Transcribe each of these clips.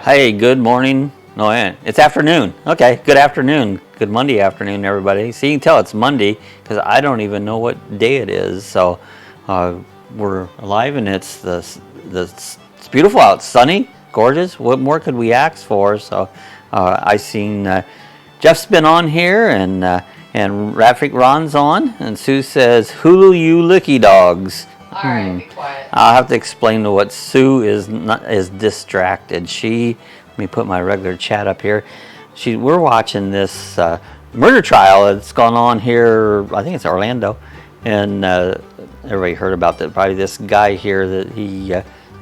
Hey, good morning. No, it's afternoon. Okay, good afternoon. Good Monday afternoon, everybody. See, you can tell it's Monday because I don't even know what day it is. So we're alive, and it's beautiful out, sunny, gorgeous. What more could we ask for? So I seen Jeff's been on here, and Rafik Ron's on, and Sue says, "Hulu, you licky dogs." All right, be quiet. I'll have to explain to what Sue is distracted. Let me put my regular chat up here. We're watching this murder trial that's gone on here. I think it's Orlando, and everybody heard about that. Probably this guy here that he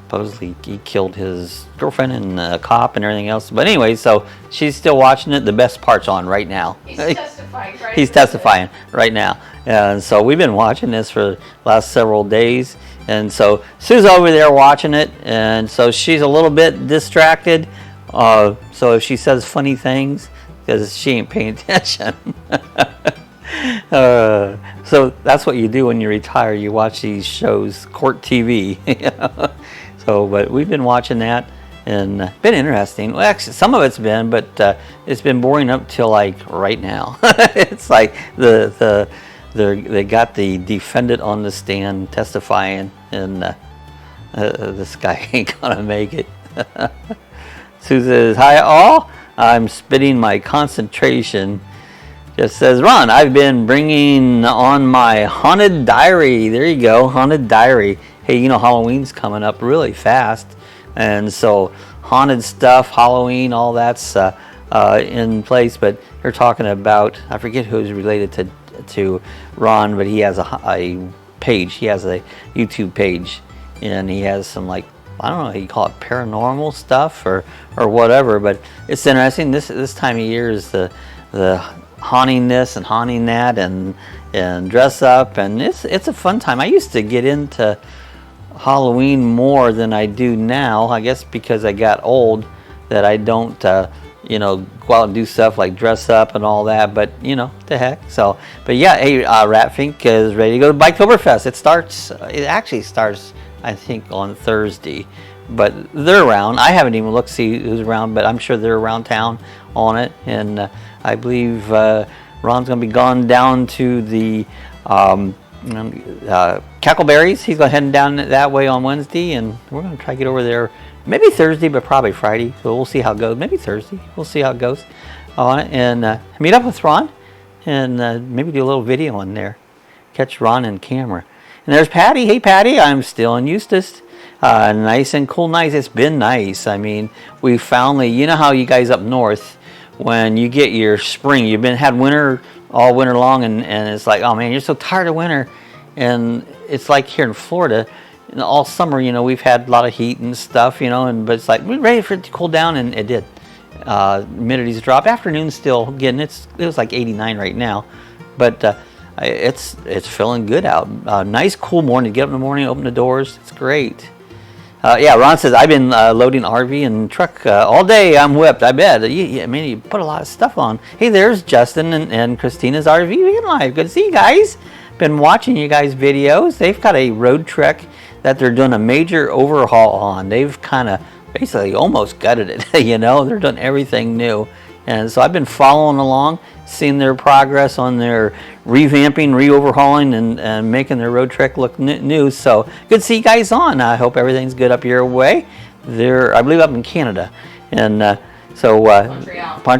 supposedly he killed his girlfriend and a cop and everything else. But anyway, so she's still watching it. The best part's on right now. He's testifying, right? He's testifying right now. And so we've been watching this for the last several days. And so Sue's over there watching it. And so she's a little bit distracted. So if she says funny things, because she ain't paying attention. So that's what you do when you retire. You watch these shows, court TV. So, but we've been watching that. And been interesting. Well, actually, some of it's been, but it's been boring up till like right now. It's like they got the defendant on the stand testifying, and this guy ain't gonna make it. Sue says, "Hi all, I'm spitting my concentration." Just says, "Ron, I've been bringing on my haunted diary." There you go, haunted diary. Hey, you know Halloween's coming up really fast. And so haunted stuff, Halloween, all that's in place. But they're talking about, I forget who's related to Ron, but he has a page. He has a YouTube page, and he has some, like, I don't know how you call it, paranormal stuff or whatever. But it's interesting. This time of year is the haunting this and haunting that, and dress up, and it's a fun time. I used to get into Halloween more than I do now, I guess because I got old, that I don't go out and do stuff like dress up and all that, but the heck. So, but yeah, hey, Ratfink is ready to go to Biketoberfest. It actually starts, I think, on Thursday, but they're around. I haven't even looked to see who's around, but I'm sure they're around town on it. And I believe Ron's gonna be gone down to the Cackleberries. He's going heading down that way on Wednesday, and we're going to try to get over there maybe Thursday, but probably Friday. So we'll see how it goes. Maybe Thursday. We'll see how it goes on it, and meet up with Ron, and maybe do a little video on there. Catch Ron in camera. And there's Patty. Hey, Patty. I'm still in Eustis. Nice and cool. Nice. It's been nice. I mean, we finally. You know how you guys up north, when you get your spring, you've had winter all winter long, and it's like, oh man, you're so tired of winter. And it's like here in Florida, all summer, we've had a lot of heat and stuff, but it's like we're ready for it to cool down, and it did. Humidity's drop. Afternoon's still getting it was like 89 right now, but it's feeling good out. Nice cool morning. Get up in the morning, open the doors. It's great. Yeah, Ron says, I've been loading RV and truck all day. I'm whipped. I bet. You put a lot of stuff on. Hey, there's Justin and Christina's RV. Weekend Live. Good to see you guys. Been watching you guys' videos. They've got a road trek that they're doing a major overhaul on. They've kind of basically almost gutted it. They're doing everything new. And so I've been following along, seeing their progress on their revamping, re-overhauling, and making their road trek look new. So good to see you guys on. I hope everything's good up your way. They're, I believe, up in Canada. And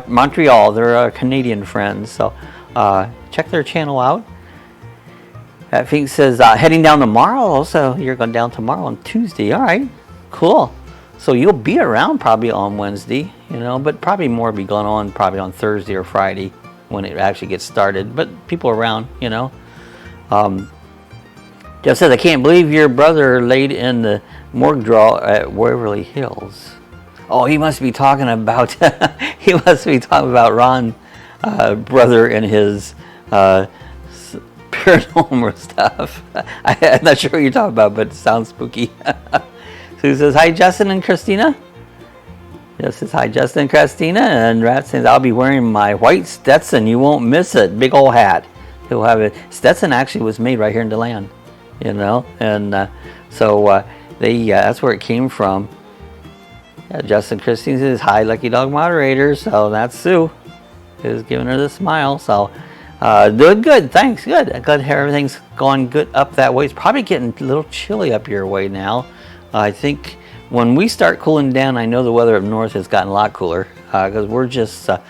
Montreal. They're Canadian friends. So check their channel out. I think it says heading down tomorrow. Also, you're going down tomorrow on Tuesday. All right, cool. So you'll be around probably on Wednesday, but probably more be going on probably on Thursday or Friday when it actually gets started. But people around, Jeff says, I can't believe your brother laid in the morgue draw at Waverly Hills. Oh, he must be talking about Ron, brother, and his paranormal stuff. I'm not sure what you're talking about, but it sounds spooky. Sue says, hi, Justin and Christina. Yes, says, hi, Justin and Christina. And Rat says, I'll be wearing my white Stetson. You won't miss it. Big old hat. He'll have it. Stetson actually was made right here in DeLand, And so that's where it came from. Yeah, Justin Christine says, hi, Lucky Dog moderator. So that's Sue, who's giving her the smile. So doing good, thanks, good. Glad to hear everything's going good up that way. It's probably getting a little chilly up your way now. I think when we start cooling down, I know the weather up north has gotten a lot cooler because we're just starting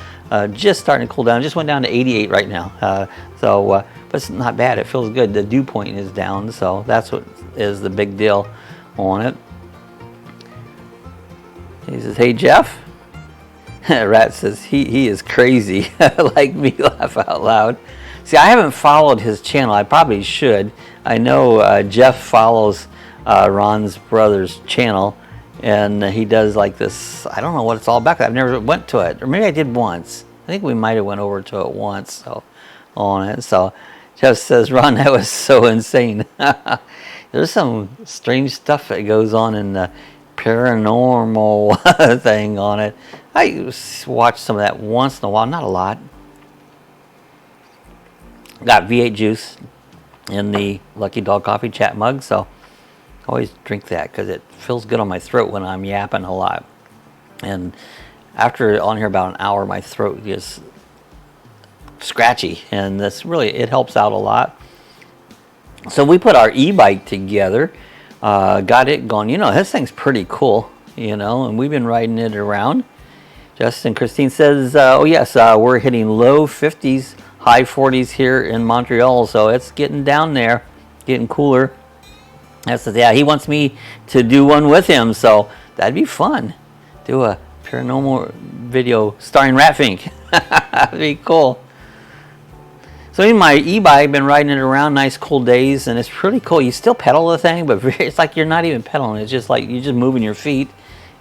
to cool down. Just went down to 88 right now. But it's not bad. It feels good. The dew point is down, so that's what is the big deal on it. He says, hey, Jeff. Rat says, he is crazy. Like me, laugh out loud. See, I haven't followed his channel. I probably should. I know Jeff follows Ron's brother's channel, and he does like this. I don't know what it's all about. I've never went to it, or maybe I did once. I think we might have went over to it once. So on it. So Jeff says, Ron, that was so insane. There's some strange stuff that goes on in the paranormal thing on it. I watch some of that once in a while, not a lot. Got V8 juice in the Lucky Dog coffee chat mug, so I always drink that because it feels good on my throat when I'm yapping a lot. And after on here about an hour, my throat gets scratchy, and that's really, it helps out a lot. So we put our e-bike together, got it going. You know, this thing's pretty cool, you know, and we've been riding it around. Justin Christine says, oh yes, we're hitting low 50s, high 40s here in Montreal, so it's getting down there, getting cooler. Yeah, he wants me to do one with him, so that'd be fun. Do a paranormal video starring Ratfink. That'd be cool. So in my e-bike, I've been riding it around, nice cool days, and it's pretty cool. You still pedal the thing, but it's like you're not even pedaling. It's just like you're just moving your feet,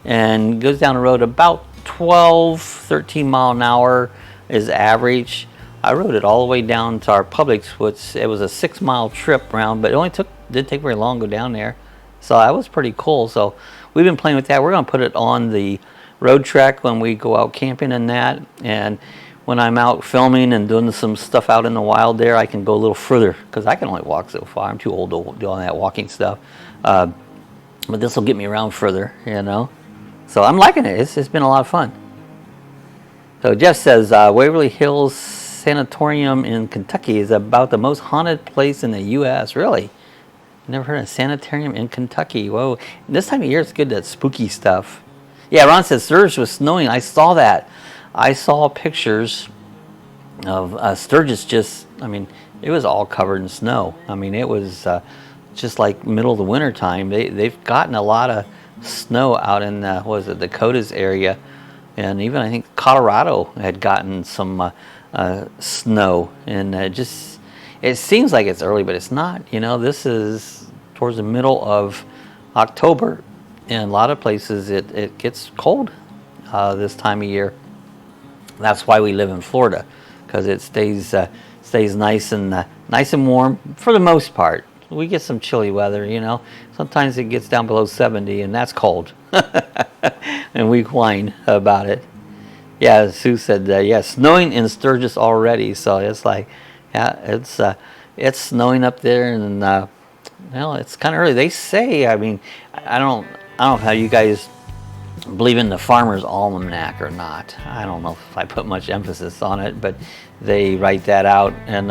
and goes down the road about 12, 13 mile an hour is average. I rode it all the way down to our Publix, which it was a 6-mile trip around, but it only didn't take very long to go down there. So that was pretty cool. So we've been playing with that. We're going to put it on the road track when we go out camping and that. And when I'm out filming and doing some stuff out in the wild there, I can go a little further because I can only walk so far. I'm too old to do all that walking stuff. But this will get me around further, you know. So I'm liking it. It's been a lot of fun. So Jeff says, Waverly Hills Sanatorium in Kentucky is about the most haunted place in the U.S. Really? Never heard of a sanitarium in Kentucky. Whoa. This time of year, it's good, that spooky stuff. Yeah, Ron says Sturgis was snowing. I saw that. I saw pictures of Sturgis just, I mean, it was all covered in snow. I mean, it was just like middle of the winter time. They've gotten a lot of snow out in, what was it, Dakotas area. And even I think Colorado had gotten some snow. And it seems like it's early, but it's not. You know, this is towards the middle of October. And a lot of places it gets cold this time of year. That's why we live in Florida, because it stays nice and warm for the most part. We get some chilly weather, you know. Sometimes it gets down below 70, and that's cold. And we whine about it. Yeah, Sue said, yeah, snowing in Sturgis already. So it's like, yeah, it's snowing up there, and well, it's kind of early. They say, I mean, I don't know how you guys believe in the Farmer's Almanac or not. I don't know if I put much emphasis on it, but they write that out, and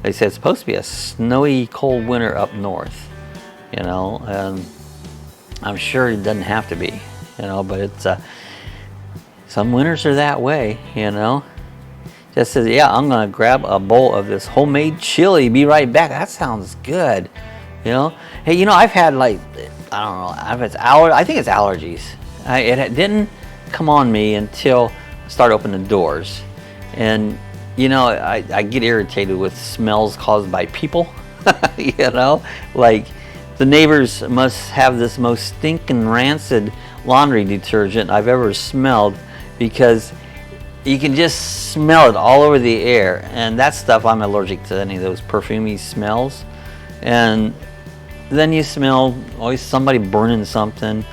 they say it's supposed to be a snowy, cold winter up north, you know, and I'm sure it doesn't have to be, you know, but it's some winters are that way, you know. Just says, yeah, I'm gonna grab a bowl of this homemade chili, be right back. That sounds good, you know. Hey, you know, I've had like, I don't know, I think it's allergies. It didn't come on me until I started opening doors. And, you know, I get irritated with smells caused by people, you know? Like, the neighbors must have this most stinking rancid laundry detergent I've ever smelled, because you can just smell it all over the air. And that stuff, I'm allergic to any of those perfumey smells. And then you smell always somebody burning something.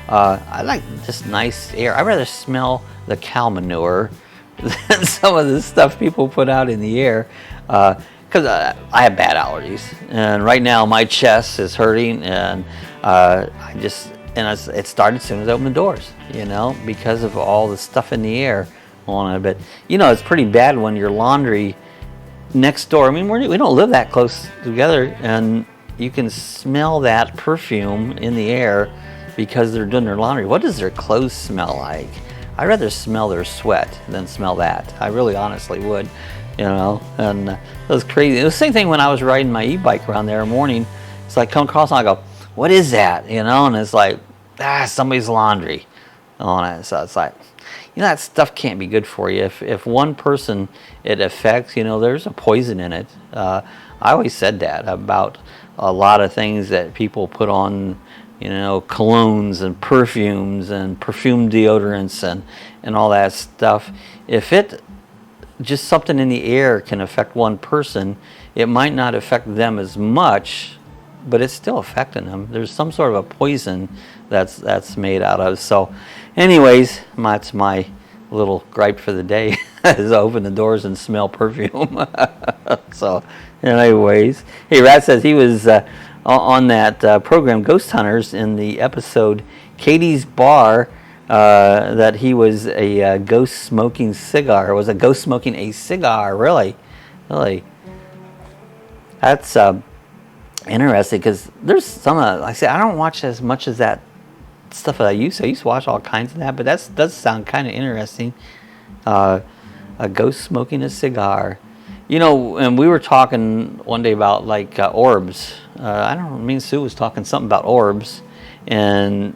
I like just nice air. I'd rather smell the cow manure than some of the stuff people put out in the air, because I have bad allergies, and right now my chest is hurting, and and it started as soon as I opened the doors, you know, because of all the stuff in the air on it. But you know, it's pretty bad when your laundry next door. I mean, we don't live that close together, and you can smell that perfume in the air because they're doing their laundry. What does their clothes smell like? I'd rather smell their sweat than smell that. I really honestly would, you know. And it was crazy. It was the same thing when I was riding my e-bike around there in the morning. It's like, come across and I go, what is that? You know, and it's like, somebody's laundry on it. So it's like, you know, that stuff can't be good for you. If one person it affects, you know, there's a poison in it. I always said that about a lot of things that people put on, you know, colognes and perfume deodorants and all that stuff. If it just something in the air can affect one person, it might not affect them as much, but it's still affecting them. There's some sort of a poison that's made out of. So anyways, that's my little gripe for the day is open the doors and smell perfume. So anyways, hey, Rat says he was on that program Ghost Hunters in the episode Katie's Bar, that he was a ghost smoking cigar. Was a ghost smoking a cigar? Really? That's interesting, because there's some like I say, I don't watch as much as that stuff that I used to watch all kinds of that, but that does sound kind of interesting. A ghost smoking a cigar, you know. And we were talking one day about like orbs. I don't know, me and Sue was talking something about orbs, and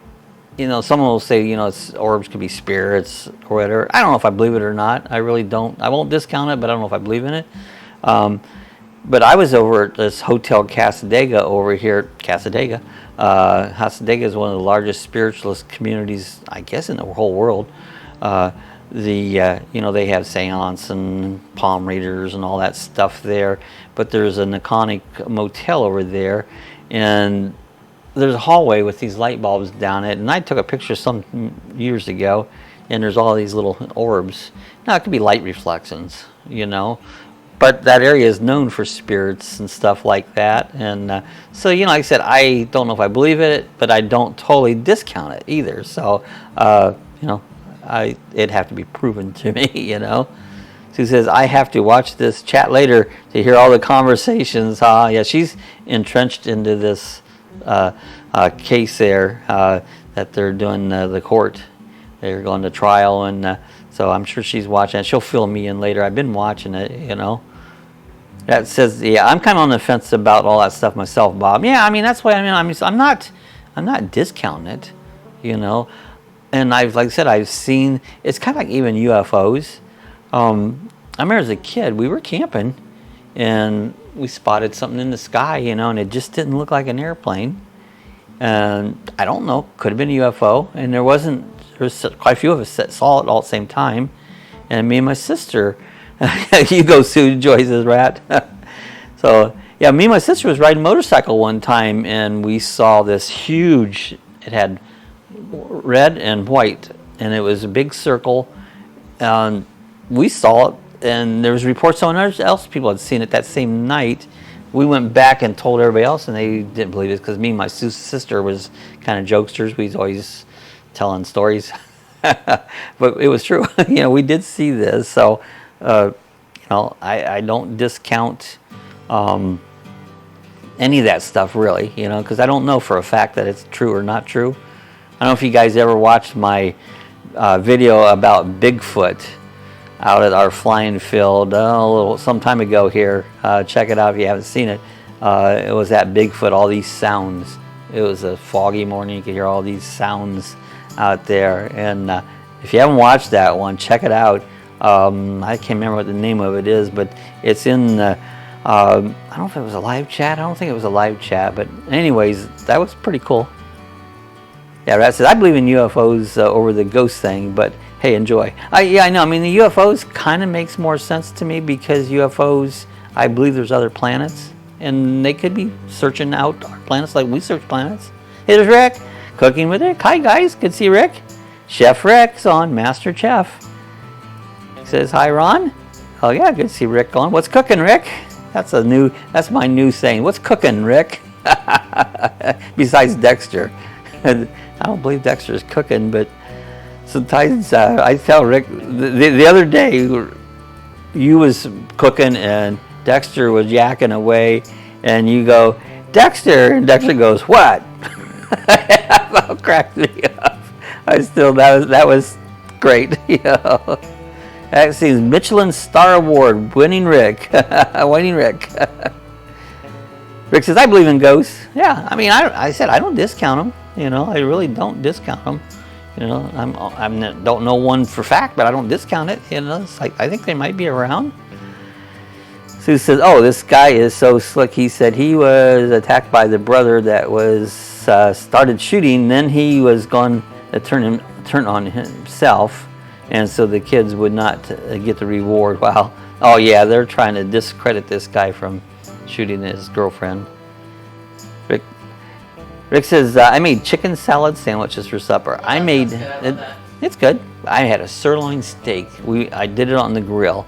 you know, someone will say, you know, orbs could be spirits or whatever. I don't know if I believe it or not. I really don't. I won't discount it, but I don't know if I believe in it. But I was over at this Hotel Casadega over here. Casadega is one of the largest spiritualist communities, I guess, in the whole world. You know, they have seance and palm readers and all that stuff there. But there's a Nakonic motel over there, and there's a hallway with these light bulbs down it. And I took a picture some years ago, and there's all these little orbs. Now, it could be light reflections, you know. But that area is known for spirits and stuff like that. And so, you know, like I said, I don't know if I believe it, but I don't totally discount it either. So, you know, it'd have to be proven to me, you know. Sue says, I have to watch this chat later to hear all the conversations. Yeah, she's entrenched into this case there that they're doing the court. They're going to trial, and so I'm sure she's watching it. She'll fill me in later. I've been watching it, you know. That says, yeah, I'm kind of on the fence about all that stuff myself, Bob. Yeah, I mean, that's why I'm not discounting it, you know. And like I said, I've seen, it's kind of like even UFOs. I remember as a kid, we were camping, and we spotted something in the sky, you know, and it just didn't look like an airplane. And I don't know, could have been a UFO. And there was quite a few of us that saw it all at the same time. And me and my sister, you go Sue, Joy says, Rat. So, yeah, me and my sister was riding a motorcycle one time, and we saw this huge, it had red and white, and it was a big circle. And we saw it, and there was reports someone else, people had seen it that same night. We went back and told everybody else, and they didn't believe it, because me and my sister was kind of jokesters. We was always telling stories. But it was true. You know, we did see this. So, you know, I don't discount any of that stuff, really, you know, because I don't know for a fact that it's true or not true. I don't know if you guys ever watched my video about Bigfoot out at our flying field some time ago here. Check it out if you haven't seen it. It was at Bigfoot, all these sounds. It was a foggy morning. You could hear all these sounds out there. And if you haven't watched that one, check it out. I can't remember what the name of it is, but it's in, I don't know if it was a live chat. I don't think it was a live chat. But anyways, that was pretty cool. Yeah, Rat says, I believe in UFOs over the ghost thing, but hey, enjoy. Yeah, I know. I mean, the UFOs kind of makes more sense to me, because UFOs, I believe there's other planets, and they could be searching out our planets like we search planets. Hey, there's Rick, cooking with Rick. Hi, guys. Good to see Rick. Chef Rick's on, Master Chef. He says, hi, Ron. Oh, yeah, good to see Rick on. What's cooking, Rick? That's my new saying. What's cooking, Rick? Besides Dexter. I don't believe Dexter's cooking, but sometimes I tell Rick, the other day, you was cooking and Dexter was yakking away, and you go, Dexter, and Dexter goes, what? That cracked me up. That was great. You know. That seems Michelin Star Award winning Rick. Winning Rick. Rick says, I believe in ghosts. Yeah, I mean, I said I don't discount them. You know, I really don't discount them. You know, don't know one for fact, but I don't discount it. You know, it's like I think they might be around. Sue says, oh, this guy is so slick. He said he was attacked by the brother that was started shooting. Then he was going to turn on himself, and so the kids would not get the reward. Wow. Oh yeah, they're trying to discredit this guy from shooting his girlfriend. Rick says, I made chicken salad sandwiches for supper. I made it. It's good. I had a sirloin steak. I did it on the grill.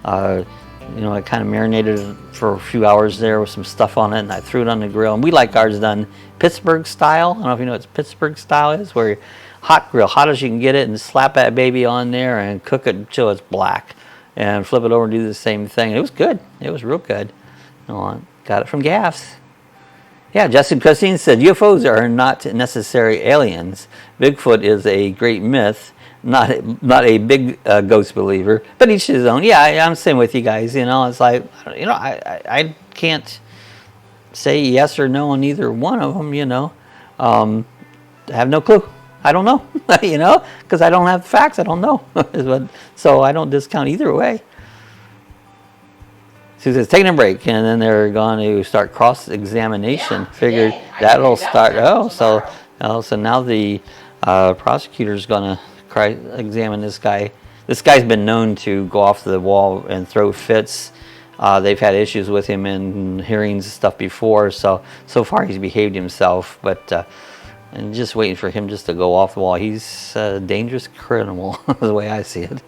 You know, I kind of marinated it for a few hours there with some stuff on it, and I threw it on the grill. And we like ours done Pittsburgh style. I don't know if you know what Pittsburgh style is, where hot grill, hot as you can get it, and slap that baby on there and cook it until it's black, and flip it over and do the same thing. It was good. It was real good. You know, got it from Gaff's. Yeah, Justin Christine said UFOs are not necessary aliens. Bigfoot is a great myth. Not a big ghost believer, but each his own. Yeah, I'm the same with you guys. You know, it's like, you know, I can't say yes or no on either one of them. You know, I have no clue. I don't know. You know, because I don't have the facts. I don't know. So I don't discount either way. Sue says, taking a break, and then they're going to start cross-examination. Yeah, Figured that'll start. So now the prosecutor's going to examine this guy. This guy's been known to go off the wall and throw fits. They've had issues with him in hearings and stuff before, so far he's behaved himself, but and just waiting for him just to go off the wall. He's a dangerous criminal, the way I see it.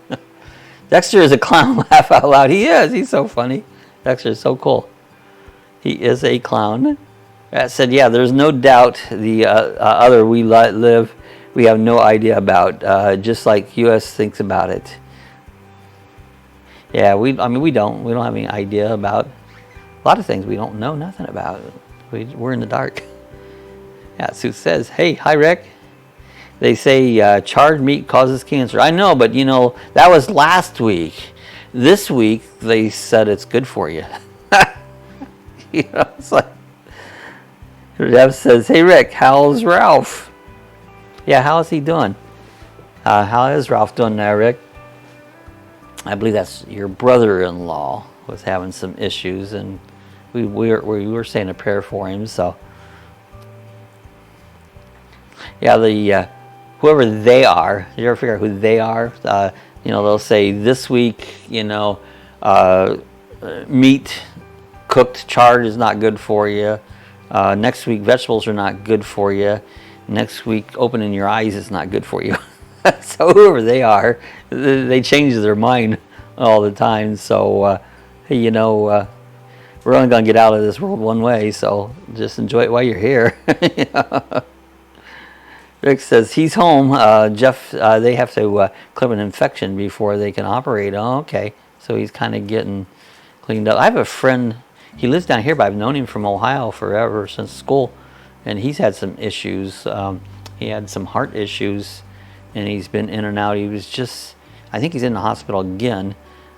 Dexter is a clown, laugh out loud. He is. He's so funny. Dexter is so cool. He is a clown. That said, yeah, there's no doubt the other we live, we have no idea about, just like U.S. thinks about it. Yeah, we don't have any idea about a lot of things. We don't know nothing about. We're in the dark. Yeah, Sue says, hey, hi, Rick. They say charred meat causes cancer. I know, but you know, that was last week. This week, they said it's good for you. You know, it's like, Deb says, hey, Rick, how's Ralph? Yeah, how is he doing? How is Ralph doing now, Rick? I believe that's your brother-in-law was having some issues, and we were saying a prayer for him. So, yeah, the whoever they are, you ever figure out who they are? You know, they'll say this week, you know, meat cooked charred is not good for you. Next week, vegetables are not good for you. Next week, opening your eyes is not good for you. So whoever they are, they change their mind all the time. So, you know, we're only going to get out of this world one way. So just enjoy it while you're here. You know? Rick says he's home. Jeff, they have to clear an infection before they can operate. Oh, okay. So he's kind of getting cleaned up. I have a friend. He lives down here, but I've known him from Ohio forever, since school. And he's had some issues. He had some heart issues, and he's been in and out. He was just, I think he's in the hospital again.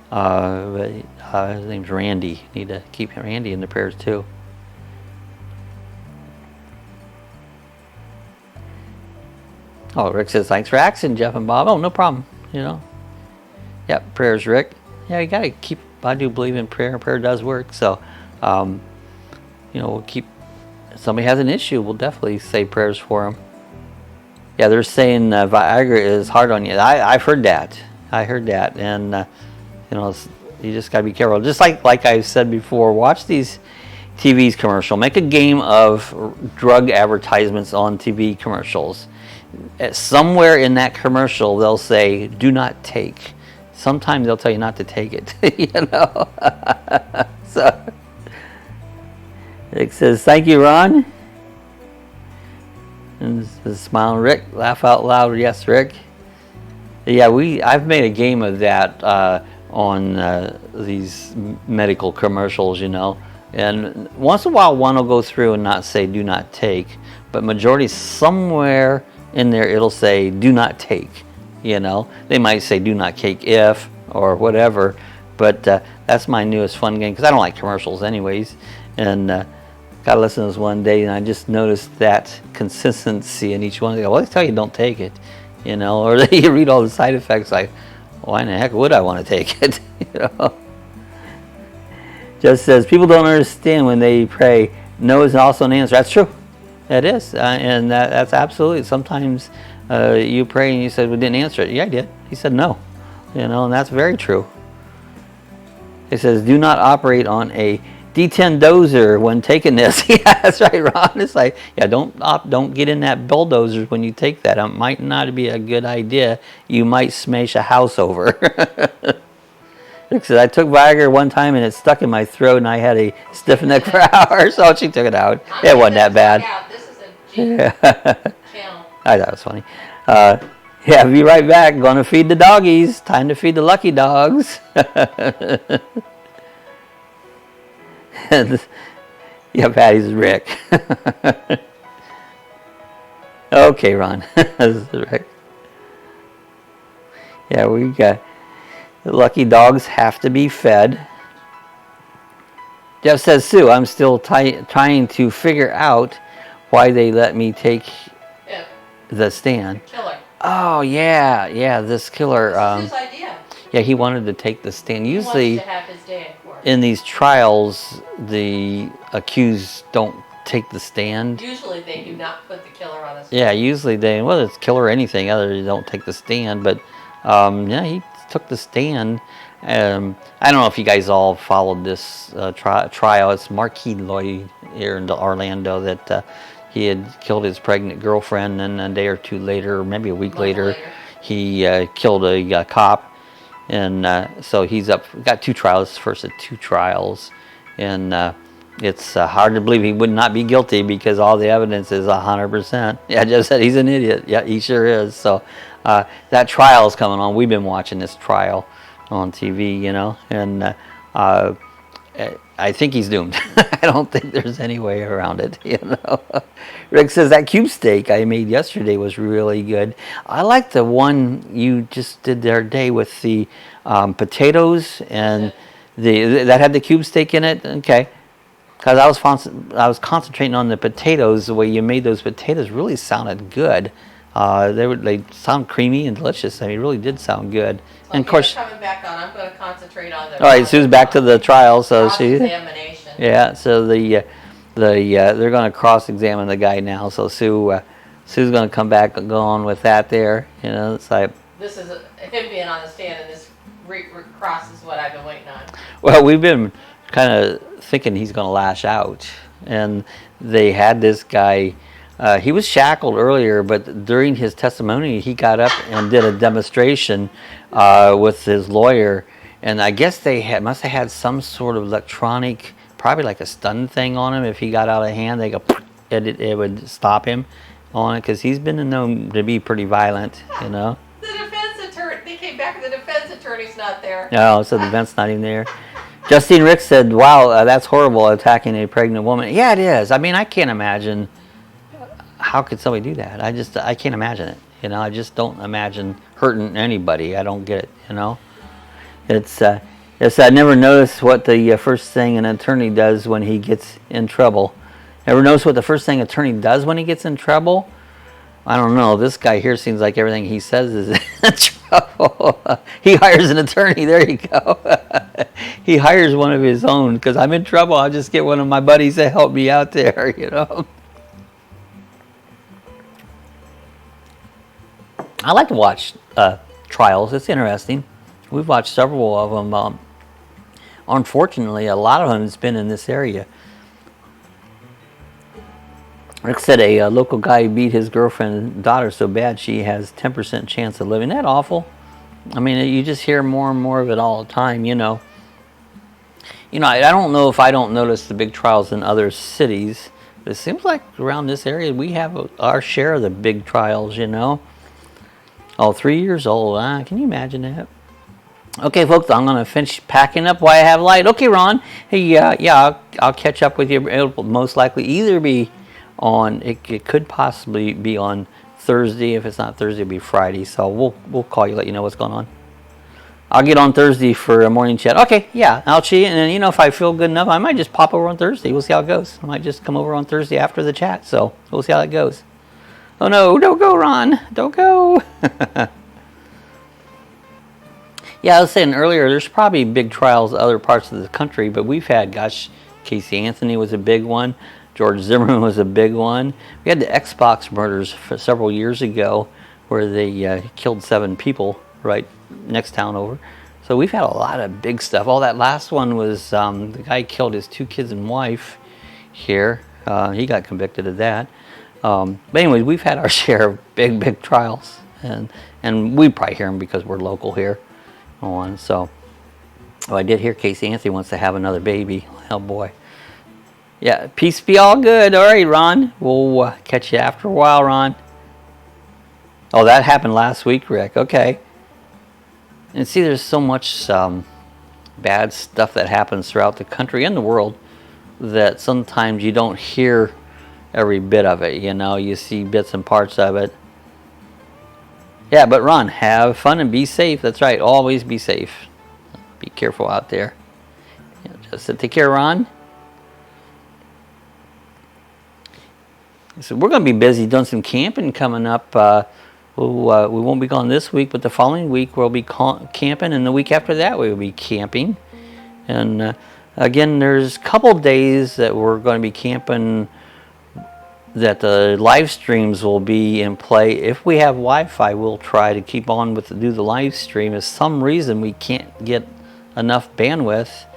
But his name's Randy. Need to keep Randy in the prayers too. Oh, Rick says, thanks for asking, Jeff and Bob. Oh, no problem. You know. Yep, prayers, Rick. Yeah, you got to keep, I do believe in prayer. Prayer does work. So, you know, we'll keep, if somebody has an issue, we'll definitely say prayers for them. Yeah, they're saying Viagra is hard on you. I've heard that. I heard that. And, you know, you just got to be careful. Just like I said before, watch these TV's commercial. Make a game of drug advertisements on TV commercials. Somewhere in that commercial, they'll say, do not take. Sometimes they'll tell you not to take it. You know? So, it says, thank you, Ron. And Smiling Rick, laugh out loud. Yes, Rick. Yeah, I've made a game of that on these medical commercials, you know. And once in a while, one will go through and not say "do not take," but majority somewhere in there it'll say "do not take." You know, they might say "do not take if" or whatever. But that's my newest fun game because I don't like commercials anyways. And got to listen to this one day, and I just noticed that consistency in each one. They go, well, they tell you don't take it, you know, or you read all the side effects. Like, why in the heck would I want to take it? You know. Just says people don't understand when they pray. No is also an answer. That's true. That is, and that's absolutely. Sometimes you pray and you said we didn't answer it. Yeah, I did. He said no, you know, and that's very true. It says do not operate on a D10 dozer when taking this. Yeah, that's right, Ron. It's like, yeah, don't get in that bulldozer when you take that. It might not be a good idea. You might smash a house over. Rick says, I took Viagra one time and it stuck in my throat and I had a stiff neck for hours. So she took it out. It wasn't that bad. This is a G channel. I thought it was funny. Yeah, be right back. Going to feed the doggies. Time to feed the lucky dogs. Yeah, Patty's Rick. Okay, Ron. This is Rick. Yeah, we got the lucky dogs have to be fed. Jeff says, Sue, I'm still trying to figure out why they let me take the stand. Killer. Oh, yeah, this killer. This is his idea. Yeah, he wanted to take the stand. He Usually, wants to have his day in court. in these trials, the accused don't take the stand. Usually they do not put the killer on the stand. Yeah, usually they, whether it's killer or anything other, they don't take the stand. But yeah, he took the stand. I don't know if you guys all followed this trial. It's Marquis Lloyd here in Orlando that he had killed his pregnant girlfriend, and a day or two later, or maybe a week later, he killed a cop. And so he's got two trials, first of two trials. And it's hard to believe he would not be guilty because all the evidence is 100%. Yeah, Jeff said he's an idiot. Yeah, he sure is. So that trial is coming on. We've been watching this trial on TV, you know, and I think he's doomed. I don't think there's any way around it, you know. Rick says that cube steak I made yesterday was really good. I like the one you just did the other day with the potatoes and that had the cube steak in it. Okay, because I was concentrating on the potatoes. The way you made those potatoes really sounded good. They sound creamy and delicious. I mean, it really did sound good. Okay, and of course, coming back on, I'm going to concentrate on the. All right, Sue's back to the trial, so she. Examination. Yeah, so they're going to cross-examine the guy now. So Sue's going to come back and go on with that there. You know, it's like. This is him being on the stand, and this crosses what I've been waiting on. Well, we've been kind of thinking he's going to lash out, and they had this guy. He was shackled earlier, but during his testimony, he got up and did a demonstration with his lawyer. And I guess they must have had some sort of electronic, probably like a stun thing on him. If he got out of hand, they go, it would stop him on it because he's been known to be pretty violent, you know. The defense attorney, they came back and the defense attorney's not there. No, so the defense not even there. Justine Rick said, wow, that's horrible, attacking a pregnant woman. Yeah, it is. I mean, I can't imagine. How could somebody do that? I can't imagine it. You know, I just don't imagine hurting anybody. I don't get it, you know. It's I never noticed what the first thing an attorney does when he gets in trouble. Ever notice what the first thing an attorney does when he gets in trouble? I don't know. This guy here seems like everything he says is in trouble. He hires an attorney. There you go. He hires one of his own because I'm in trouble. I'll just get one of my buddies to help me out there, you know. I like to watch trials. It's interesting. We've watched several of them. Unfortunately, a lot of them has been in this area. Rick said a local guy beat his girlfriend's daughter so bad she has 10% chance of living. Isn't that awful? I mean, you just hear more and more of it all the time, you know. You know, I don't know if I don't notice the big trials in other cities, It seems like around this area we have our share of the big trials, you know. Oh, 3 years old. Can you imagine that? Okay, folks, I'm going to finish packing up while I have light. Okay, Ron. Hey, yeah, I'll catch up with you. It'll most likely either be on, it could possibly be on Thursday. If it's not Thursday, it'll be Friday. So we'll call you, let you know what's going on. I'll get on Thursday for a morning chat. Okay, yeah, I'll cheat. And then, you know, if I feel good enough, I might just pop over on Thursday. We'll see how it goes. I might just come over on Thursday after the chat. So we'll see how it goes. Oh, no, don't go, Ron. Don't go. Yeah, I was saying earlier, there's probably big trials in other parts of the country, but we've had, gosh, Casey Anthony was a big one. George Zimmerman was a big one. We had the Xbox murders several years ago where they killed 7 people right next town over. So we've had a lot of big stuff. Oh, that last one was the guy killed his 2 kids and wife here. He got convicted of that. But anyways, we've had our share of big trials. And we probably hear them because we're local here. So, I did hear Casey Anthony wants to have another baby. Oh boy. Yeah, peace be all good. All right, Ron. We'll catch you after a while, Ron. Oh, that happened last week, Rick. Okay. And see, there's so much bad stuff that happens throughout the country and the world that sometimes you don't hear every bit of it. You know, you see bits and parts of it. Yeah, but Ron, have fun and be safe. That's right. Always be safe. Be careful out there. Yeah, just take care, Ron. So we're going to be busy doing some camping coming up. We won't be gone this week, but the following week we'll be camping, and the week after that we will be camping. And again, there's a couple days that we're going to be camping that the live streams will be in play. If we have Wi-Fi, we'll try to keep on do the live stream. If some reason we can't get enough bandwidth,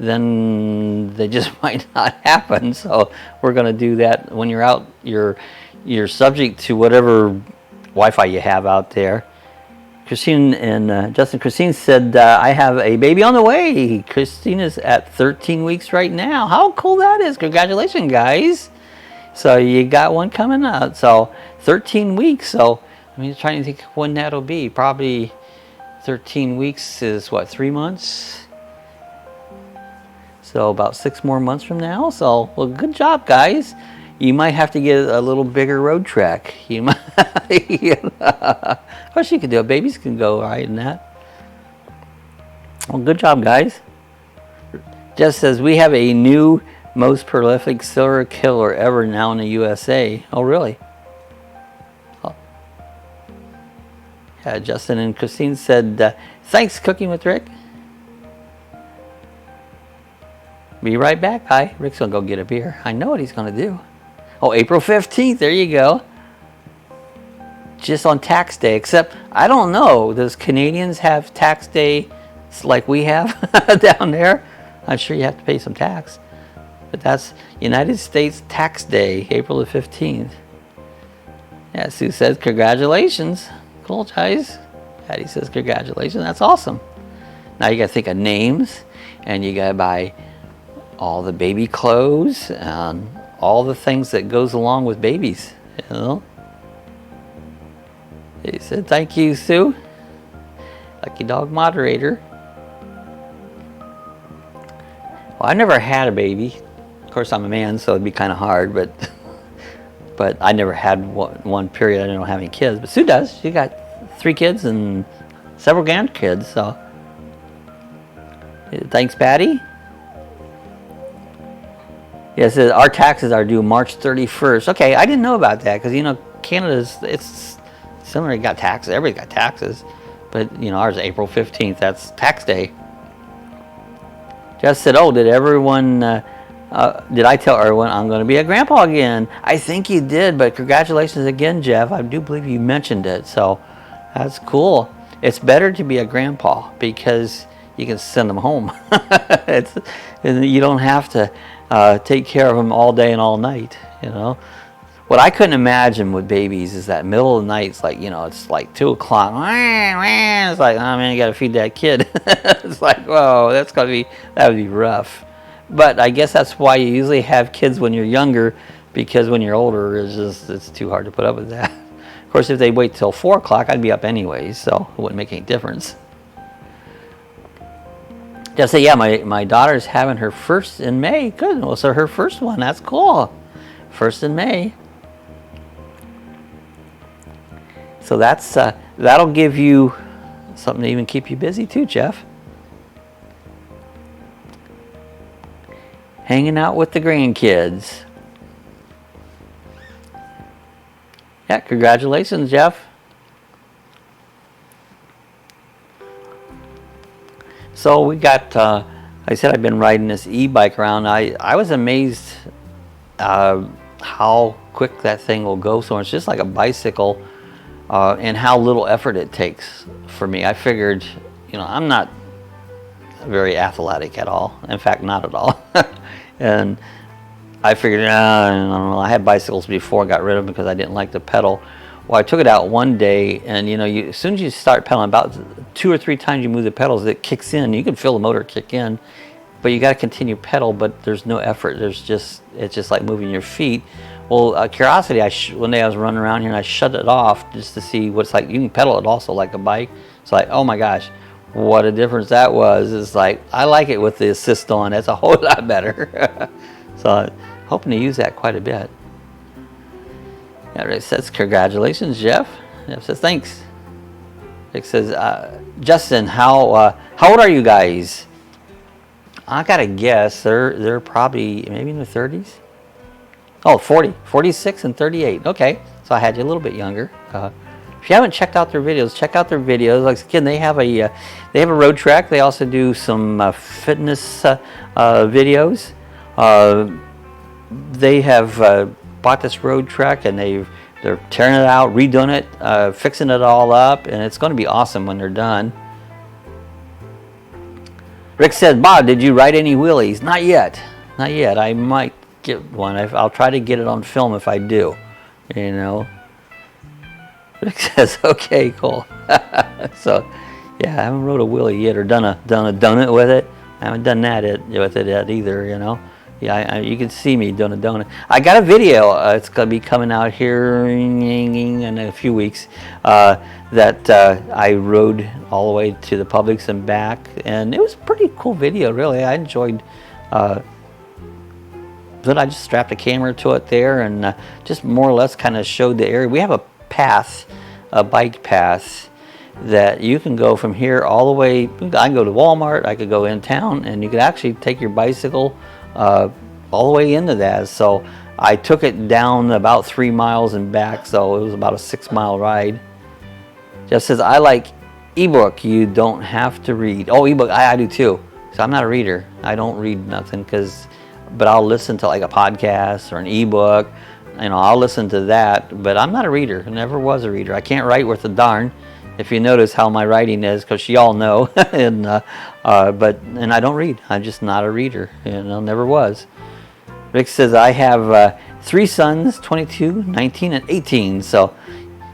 then they just might not happen. So we're going to do that. When you're out, you're subject to whatever Wi-Fi you have out there. Christine and Christine said, I have a baby on the way. Christine is at 13 weeks right now. How cool that is. Congratulations, guys. So you got one coming up. So 13 weeks. So I'm trying to think when that'll be. Probably 13 weeks is what, 3 months? So about 6 more months from now. So, well, good job, guys. You might have to get a little bigger road track. You might. Of course, you can do it. Babies can go right in that. Well, good job, guys. Just says we have a new most prolific serial killer ever now in the USA. Oh, really? Oh. Yeah, Justin and Christine said, thanks, Cooking with Rick. Be right back. Hi, Rick's going to go get a beer. I know what he's going to do. Oh, April 15th. There you go. Just on tax day. Except, I don't know. Does Canadians have tax day like we have down there? I'm sure you have to pay some tax. But that's United States Tax Day, April the 15th. Yeah, Sue says, congratulations. Cool, guys. Patty says, congratulations. That's awesome. Now you got to think of names, and you got to buy all the baby clothes and all the things that goes along with babies. You know? He said, thank you, Sue. Lucky Dog moderator. Well, I never had a baby. Of course, I'm a man, so it'd be kind of hard, but I never had one period. I don't have any kids, but Sue does. She got 3 kids and several grandkids, so. Thanks, Patty. Yes, yeah, our taxes are due March 31st. Okay, I didn't know about that because, you know, Canada's, it's similar. You got taxes. Everybody got taxes. But, you know, ours is April 15th. That's tax day. Jess said, oh, did everyone, did I tell everyone I'm going to be a grandpa again? I think you did, but congratulations again, Jeff. I do believe you mentioned it. So that's cool. It's better to be a grandpa because you can send them home. You don't have to take care of them all day and all night, you know. What I couldn't imagine with babies is that middle of the night, it's like, you know, it's like 2 o'clock. It's like, oh man, you got to feed that kid. It's like, whoa, that would be rough. But I guess that's why you usually have kids when you're younger, because when you're older, it's too hard to put up with that. Of course, if they wait till 4 o'clock, I'd be up anyways, so it wouldn't make any difference. Just say, yeah, my daughter's having her first in May. Good. Well, so her first one, that's cool. First in May. So that's that'll give you something to even keep you busy too, Jeff. Hanging out with the grandkids. Yeah, congratulations, Jeff. So we got, I said I've been riding this e-bike around. I was amazed how quick that thing will go. So it's just like a bicycle, and how little effort it takes for me. I figured, you know, I'm not very athletic at all. In fact, not at all. And I figured, I don't know, I had bicycles before, got rid of them because I didn't like to pedal. Well, I took it out one day, and you know, as soon as you start pedaling, about 2 or 3 times you move the pedals, it kicks in. You can feel the motor kick in, but you got to continue pedal. But there's no effort. It's just like moving your feet. Well, curiosity, one day I was running around here and I shut it off just to see what it's like. You can pedal it also like a bike. It's like, oh my gosh, what a difference that was. It's like, I like it with the assist on. It's a whole lot better. So I'm hoping to use that quite a bit. Yeah, Rick says, congratulations, Jeff. Jeff says, thanks. Rick says, Justin, how old are you guys? I gotta guess, they're probably maybe in their 30s. Oh, 40, 46 and 38. Okay, so I had you a little bit younger. If you haven't checked out their videos, check out their videos. Like again, they have a road track. They also do some fitness videos. They have bought this road track and they're tearing it out, redoing it, fixing it all up, and it's going to be awesome when they're done. Rick said, Bob, did you ride any wheelies? Not yet. Not yet. I might get one. I'll try to get it on film if I do. You know. Rick says, okay, cool. So, yeah, I haven't rode a wheelie yet or done a donut with it. I haven't done that with it yet either, you know. Yeah, you can see me doing a donut. I got a video. It's going to be coming out here in a few weeks that I rode all the way to the Publix and back. And it was a pretty cool video, really. I enjoyed that. I just strapped a camera to it there and just more or less kind of showed the area. We have a path, a bike path, that you can go from here all the way. I can go to Walmart, I could go in town, and you could actually take your bicycle all the way into that. So I took it down about 3 miles and back, so it was about a 6-mile ride. Just says, I like ebook, you don't have to read. Oh, ebook, I do too. So I'm not a reader. I don't read nothing, but I'll listen to like a podcast or an ebook. You know, I'll listen to that, but I'm not a reader. I never was a reader. I can't write worth a darn. If you notice how my writing is, because y'all know, and I don't read. I'm just not a reader, and I never was. Rick says, I have 3 sons, 22, 19, and 18. So,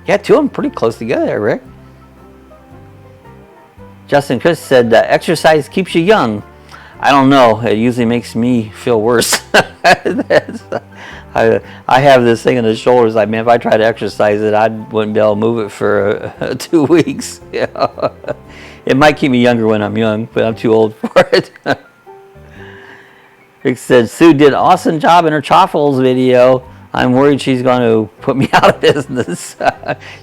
yeah, 2 of them pretty close together, Rick. Justin Chris said, exercise keeps you young. I don't know. It usually makes me feel worse. I have this thing in the shoulders. I mean, if I tried to exercise it, I wouldn't be able to move it for 2 weeks. Yeah. It might keep me younger when I'm young, but I'm too old for it. Rick said, Sue did an awesome job in her Chaffles video. I'm worried she's going to put me out of business.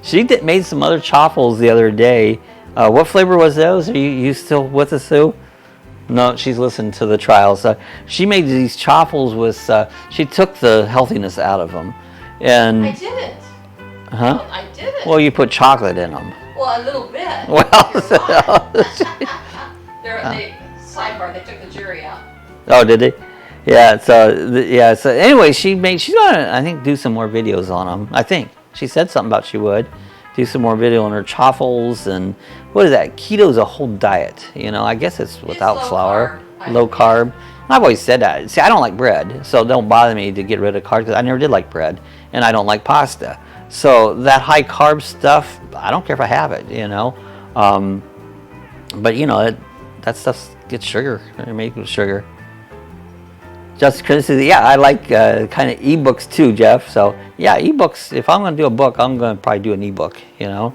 She made some other Chaffles the other day. What flavor was those? Are you still with us, Sue? No, she's listened to the trials. She made these Chaffles with, she took the healthiness out of them. And I didn't. Huh? Well, I didn't. Well, you put chocolate in them. Well, a little bit. Well, Sidebar, they took the jury out. Oh, did they? Yeah, so anyway, she's gonna, I think, do some more videos on them. I think. She said something about she would. Do some more video on her Chaffles and what is that? Keto's a whole diet. You know, I guess it's without flour, low carb. I've always said that. See, I don't like bread, so don't bother me to get rid of carbs because I never did like bread, and I don't like pasta. So that high carb stuff, I don't care if I have it. You know, but you know that stuff gets sugar. They're made with sugar. Just Chris says, yeah, I like kind of ebooks too, Jeff. So yeah, ebooks. If I'm going to do a book, I'm going to probably do an ebook. You know,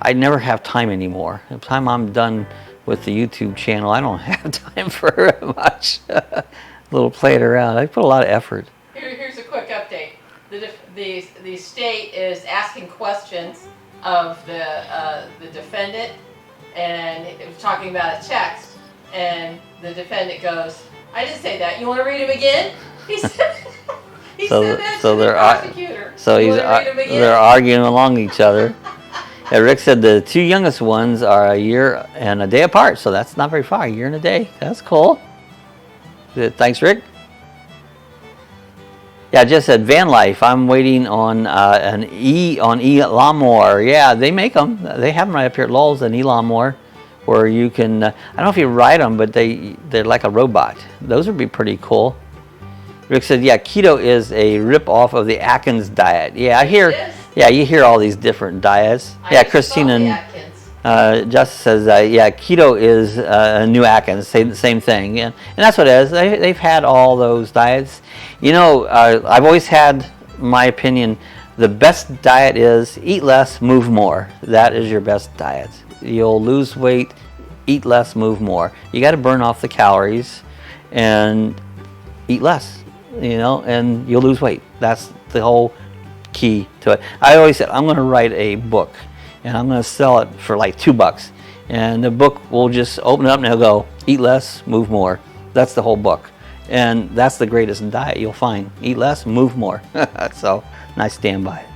I never have time anymore. By the time I'm done with the YouTube channel, I don't have time for much. A little playing around. I put a lot of effort. Here's a quick update. The state is asking questions of the defendant, and it was talking about a text, and the defendant goes, "I didn't say that. You want to read him again?" He said, said that to the prosecutor. So they're arguing along each other. Yeah, Rick said the two youngest ones are a year and a day apart, so that's not very far. A year and a day. That's cool. Good. Thanks, Rick. Yeah, I just said van life. I'm waiting on an lawnmower. Yeah, they make them. They have them right up here at Lowell's, an lawnmower, where you can. I don't know if you ride them, but they're like a robot. Those would be pretty cool. Rick said, yeah, keto is a rip off of the Atkins diet. Yeah, I hear. Yeah, you hear all these different diets. Yeah, Christina and Justice says, yeah, keto is a new Atkins, say the same thing. And that's what it is. They've had all those diets. You know, I've always had my opinion, the best diet is eat less, move more. That is your best diet. You'll lose weight, eat less, move more. You got to burn off the calories and eat less, you know, and you'll lose weight. That's the whole key to it. I always said I'm going to write a book and I'm going to sell it for like $2, and the book will just open it up and it'll go eat less, move more. That's the whole book, and that's the greatest diet you'll find. Eat less, move more. So and I stand by it,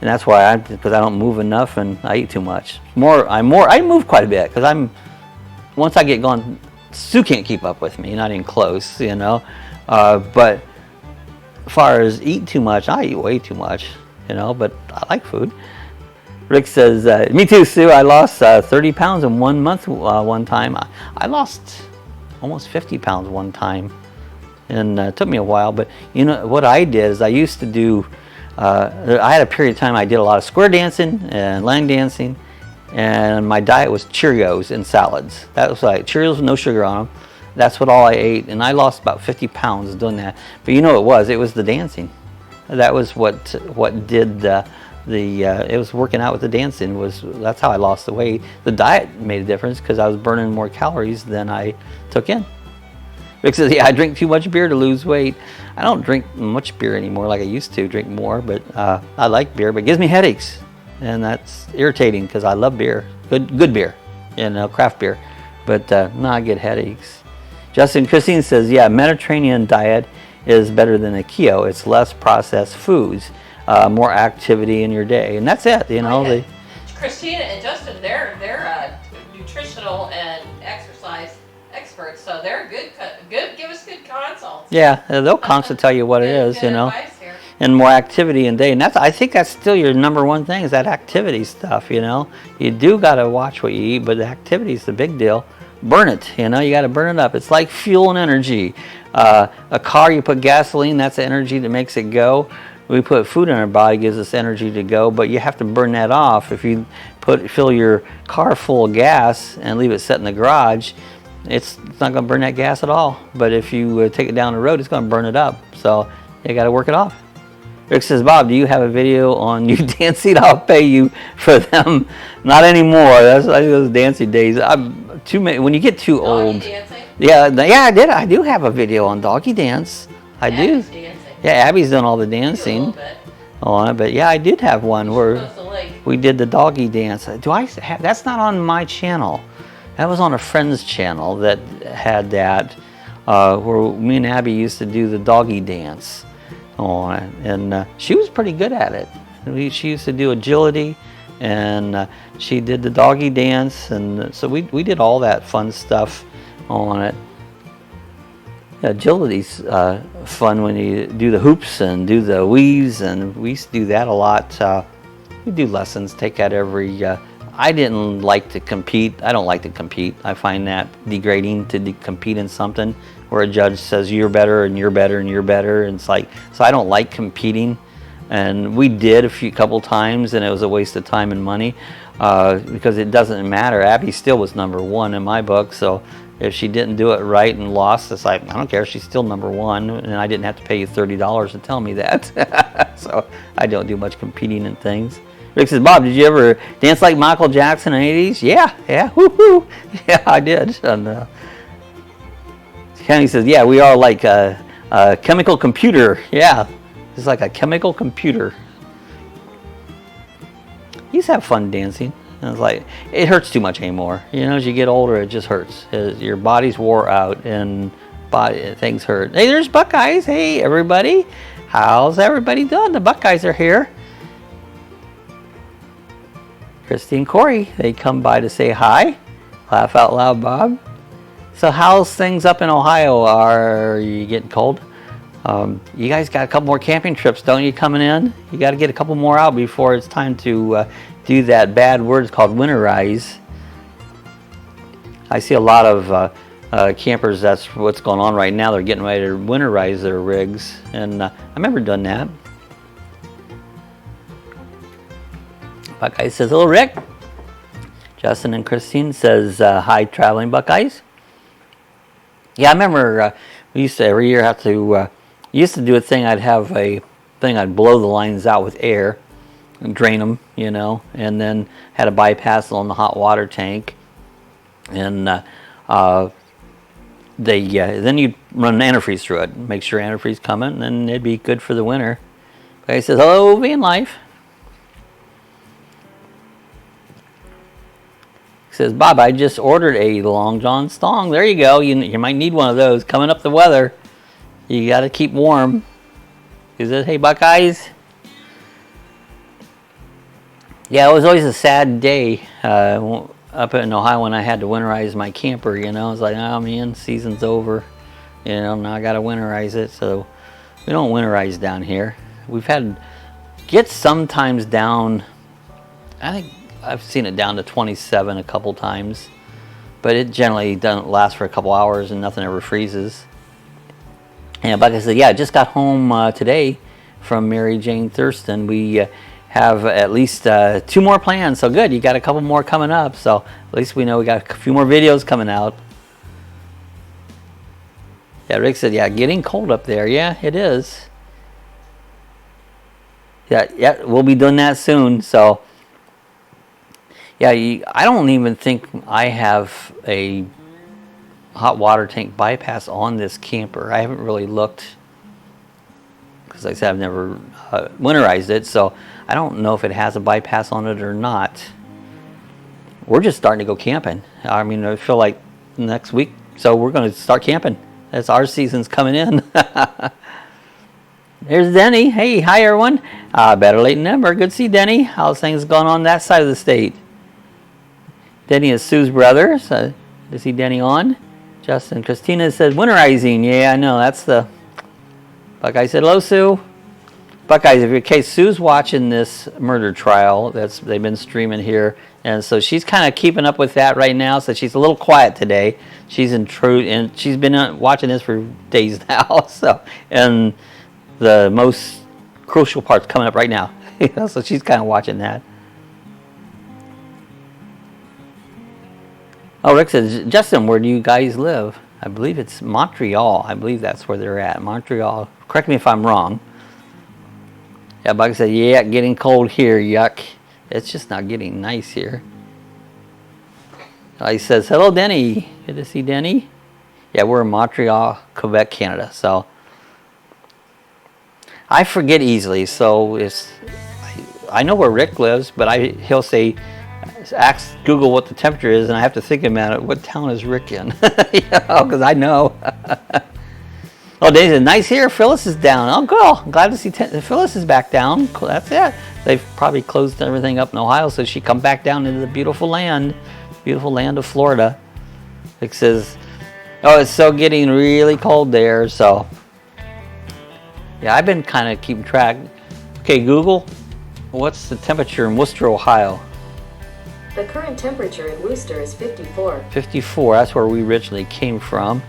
and that's why because I don't move enough and I eat too much. I move quite a bit because once I get going, Sue can't keep up with me, not even close, you know. But as far as eat too much, I eat way too much, you know, but I like food. Rick says, me too, Sue. I lost 30 pounds in 1 month one time. I lost almost 50 pounds one time, and it took me a while. But you know what I did is I used to do, I had a period of time I did a lot of square dancing and line dancing, and my diet was Cheerios and salads. That was like Cheerios with no sugar on them. That's what all I ate, and I lost about 50 pounds doing that. But you know it was the dancing. That was what did it was working out with the dancing. That's how I lost the weight. The diet made a difference because I was burning more calories than I took in. Rick says, yeah, I drink too much beer to lose weight. I don't drink much beer anymore like I used to drink more, but I like beer, but it gives me headaches, and that's irritating because I love beer, good beer, you know, craft beer, but no, I get headaches. Justin Christine says, yeah, Mediterranean diet is better than a keto. It's less processed foods, more activity in your day, and that's it. You know, Christina and Justin, they're nutritional and exercise experts, so they're good. Give us good consults. Yeah, they'll constantly tell you what it is. You know, and more activity in day, and I think that's still your number one thing is that activity stuff. You know, you do got to watch what you eat, but the activity is the big deal. Burn it, you know, you got to burn it up. It's like fuel and energy. A car, you put gasoline, that's the energy that makes it go. We put food in our body, gives us energy to go, but you have to burn that off. If you fill your car full of gas and leave it set in the garage, it's not going to burn that gas at all. But if you take it down the road, it's going to burn it up. So you got to work it off. Rick says, Bob, do you have a video on you dancing? I'll pay you for them. Not anymore. That's like those dancing days. When you get too old. Dancing? Yeah, I did. I do have a video on doggy dance. Abby's do. Dancing. Yeah, Abby's done all the dancing. A little bit. On it, but yeah, I did have one where we did the doggy dance. That's not on my channel. That was on a friend's channel that had that, where me and Abby used to do the doggy dance on it, and she was pretty good at it. She used to do agility, and she did the doggy dance, and so we did all that fun stuff on it. Agility's fun when you do the hoops and do the weaves, and we used to do that a lot. We do lessons, take that every. I didn't like to compete. I don't like to compete. I find that degrading to compete in something where a judge says you're better and you're better and you're better, and it's like, so I don't like competing. And we did a couple times, and it was a waste of time and money because it doesn't matter. Abby still was #1 in my book, so if she didn't do it right and lost, it's like, I don't care, she's still number one, and I didn't have to pay you $30 to tell me that. So I don't do much competing in things. Rick says, Bob, did you ever dance like Michael Jackson in the 80s? Yeah, woohoo. Yeah, I did. And Kenny says, yeah, we are like a chemical computer. Yeah, it's like a chemical computer. You used to have fun dancing. And it's like, it hurts too much anymore. You know, as you get older, it just hurts. Your body's wore out and things hurt. Hey, there's Buckeyes. Hey, everybody. How's everybody doing? The Buckeyes are here. Christy and Corey, they come by to say hi. Laugh out loud, Bob. So how's things up in Ohio? Are you getting cold? You guys got a couple more camping trips, don't you, coming in? You got to get a couple more out before it's time to do that bad word called winterize. I see a lot of campers, that's what's going on right now. They're getting ready to winterize their rigs. And I remember doing that. Buckeye says, hello, Rick. Justin and Christine says, hi, traveling Buckeyes. Yeah, I remember we used to every year have to, used to do a thing, I'd have a thing, I'd blow the lines out with air and drain them, you know, and then had a bypass on the hot water tank. And then you'd run antifreeze through it, make sure antifreeze coming, and then it'd be good for the winter. Buckeye says, hello, van life. Says, Bob, I just ordered a Long John Stong. There you go. You might need one of those. Coming up the weather, you got to keep warm. He says, hey, Buckeyes. Yeah, it was always a sad day up in Ohio when I had to winterize my camper. You know, I was like, oh man, season's over. You know, now I got to winterize it. So we don't winterize down here. We've had gets sometimes down. I think I've seen it down to 27 a couple times, but it generally doesn't last for a couple hours and nothing ever freezes. And like I said, yeah, I just got home today from Mary Jane Thurston. We have at least 2 more plans, so good. You got a couple more coming up, so at least we know we got a few more videos coming out. Yeah, Rick said, yeah, getting cold up there. Yeah, it is. Yeah, we'll be doing that soon, so. Yeah, I don't even think I have a hot water tank bypass on this camper. I haven't really looked, because like I said, I've never winterized it, so I don't know if it has a bypass on it or not. We're just starting to go camping. I mean, I feel like next week, so we're going to start camping. That's our season's coming in. There's Denny. Hey, hi everyone. Better late than never. Good to see Denny. How's things going on that side of the state? Denny is Sue's brother, so to see Denny on. Justin Christina says winterizing. Yeah, I know, that's the Buckeye said, hello, Sue. Buckeyes, if you're case, Sue's watching this murder trial they've been streaming here, and so she's kind of keeping up with that right now. So she's a little quiet today. She's and she's been watching this for days now. So, and the most crucial part's coming up right now. So she's kind of watching that. Oh, Rick says, Justin, where do you guys live? I believe it's Montreal. I believe that's where they're at, Montreal. Correct me if I'm wrong. Yeah, Buck said, yeah, getting cold here, yuck. It's just not getting nice here. He says, hello, Denny. Good to see Denny. Yeah, we're in Montreal, Quebec, Canada. So I forget easily. So I know where Rick lives, but he'll say, ask Google what the temperature is, and I have to think about it. What town is Rick in? Because I know. Oh, Dave said, nice here. Phyllis is down. Oh, cool. I'm glad to see Phyllis is back down. Cool. That's it. They've probably closed everything up in Ohio, so she come back down into the beautiful land of Florida. It says, oh, it's so getting really cold there. So, yeah, I've been kind of keeping track. Okay, Google, what's the temperature in Worcester, Ohio? The current temperature in Worcester is 54. 54, that's where we originally came from.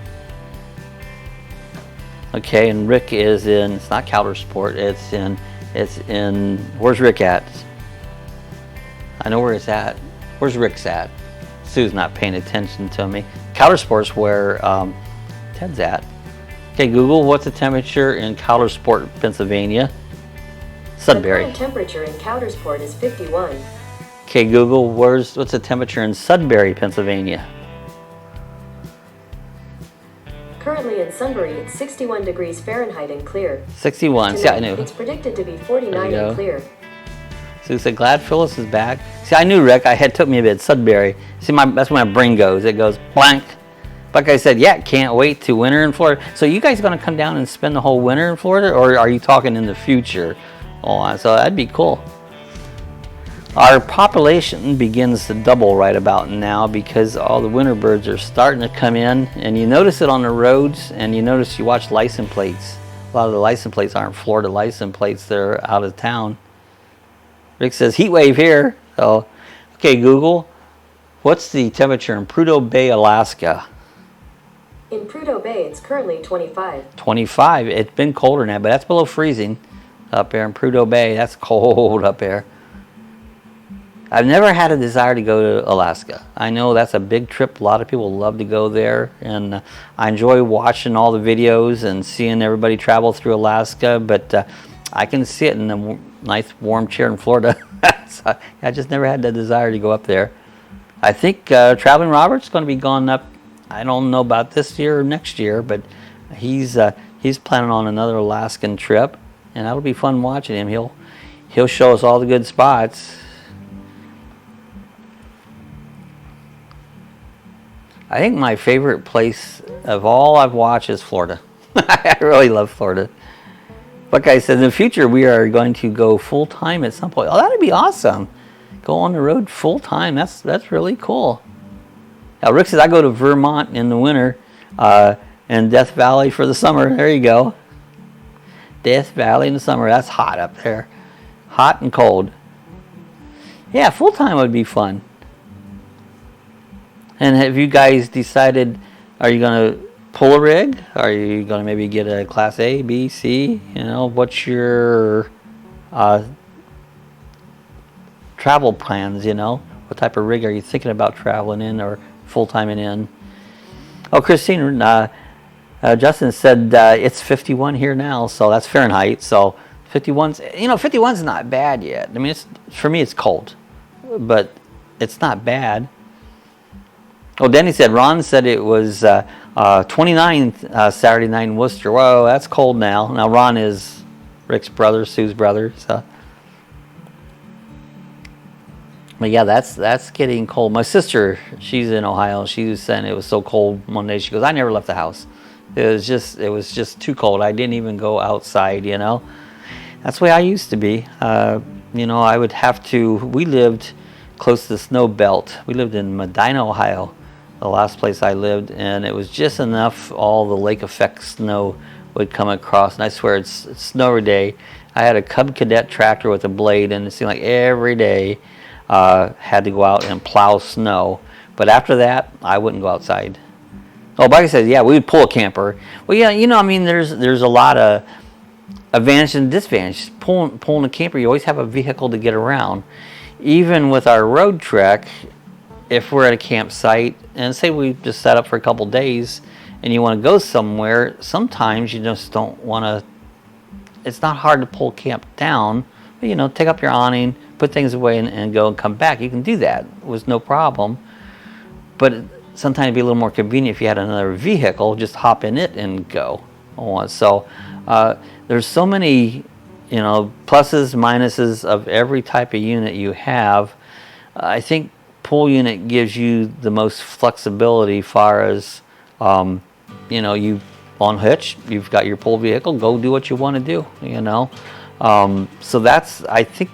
Okay, and Rick is in, it's not Caldersport, it's in, where's Rick at? I know where it's at. Where's Rick's at? Sue's not paying attention to me. Couter Sport's where Ted's at. Okay, Google, what's the temperature in Couter Sport, Pennsylvania? Sudbury. The current temperature in Coudersport is 51. Okay, Google, what's the temperature in Sudbury, Pennsylvania? Currently in Sunbury, it's 61 degrees Fahrenheit and clear. 61. See, I knew. It's predicted to be 49 and clear. Sue said, glad Phyllis is back. See, I knew, Rick. Took me a bit. Sudbury. See, that's where my brain goes. It goes blank. Like I said, yeah, can't wait to winter in Florida. So you guys going to come down and spend the whole winter in Florida, or are you talking in the future? Oh, so that'd be cool. Our population begins to double right about now because all the winter birds are starting to come in, and you notice it on the roads, and you watch license plates. A lot of the license plates aren't Florida license plates; they're out of town. Rick says heat wave here. So, okay, Google, what's the temperature in Prudhoe Bay, Alaska? In Prudhoe Bay, it's currently 25. 25. It's been colder now, but that's below freezing up there in Prudhoe Bay. That's cold up there. I've never had a desire to go to Alaska. I know that's a big trip. A lot of people love to go there, and I enjoy watching all the videos and seeing everybody travel through Alaska, but I can sit in a nice warm chair in Florida. So I just never had the desire to go up there. I think Traveling Robert's going to be going up. I don't know about this year or next year, but he's planning on another Alaskan trip, and that'll be fun watching him. He'll show us all the good spots. I think my favorite place of all I've watched is Florida. I really love Florida. Like I said, in the future we are going to go full time at some point. Oh, that'd be awesome. Go on the road full time. That's really cool. Now, Rick says I go to Vermont in the winter and Death Valley for the summer. There you go. Death Valley in the summer. That's hot up there. Hot and cold. Yeah, full time would be fun. And have you guys decided, are you going to pull a rig? Are you going to maybe get a Class A, B, C? You know, what's your travel plans, you know? What type of rig are you thinking about traveling in or full-time in? Oh, Christine, Justin said it's 51 here now, so that's Fahrenheit. So 51's, 51's not bad yet. I mean, for me, it's cold, but it's not bad. Oh, Denny said, Ron said it was 29 Saturday night in Worcester. Whoa, that's cold now. Now, Ron is Rick's brother, Sue's brother. So. But yeah, that's getting cold. My sister, she's in Ohio. She was saying it was so cold one day. She goes, I never left the house. It was just too cold. I didn't even go outside, you know. That's the way I used to be. I would have to, we lived close to the snow belt. We lived in Medina, Ohio, the last place I lived, and it was just enough all the lake effect snow would come across, and I swear it's snow every day. I had a Cub Cadet tractor with a blade, and it seemed like every day had to go out and plow snow. But after that, I wouldn't go outside. Oh, like I said, yeah, we would pull a camper. Well, yeah, there's a lot of advantage and disadvantage. Pulling a camper, you always have a vehicle to get around. Even with our road trek, if we're at a campsite, and say we just set up for a couple days, and you want to go somewhere, sometimes you just don't want to, it's not hard to pull camp down, but take up your awning, put things away, and go and come back. You can do that with no problem. But sometimes it'd be a little more convenient if you had another vehicle, just hop in it and go. So there's so many pluses, minuses of every type of unit you have. I think pull unit gives you the most flexibility far as, you on hitch, you've got your pull vehicle, go do what you want to do, So that's, I think,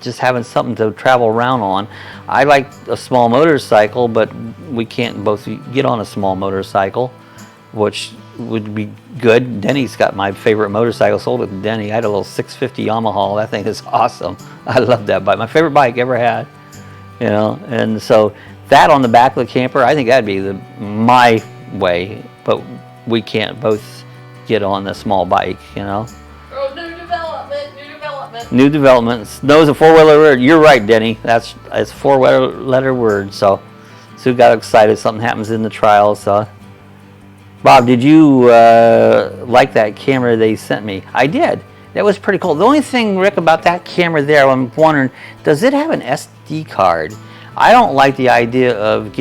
just having something to travel around on. I like a small motorcycle, but we can't both get on a small motorcycle, which would be good. Denny's got my favorite motorcycle, sold it to Denny. I had a little 650 Yamaha. That thing is awesome. I love that bike. My favorite bike ever had. And so that on the back of the camper, I think that'd be my way, but we can't both get on the small bike, Oh, New development. Snow's a four-letter word. You're right, Denny. It's a four-letter word. So, Sue got excited. Something happens in the trial. So, Bob, did you like that camera they sent me? I did. That was pretty cool. The only thing, Rick, about that camera there, I'm wondering, does it have an SD card? I don't like the idea of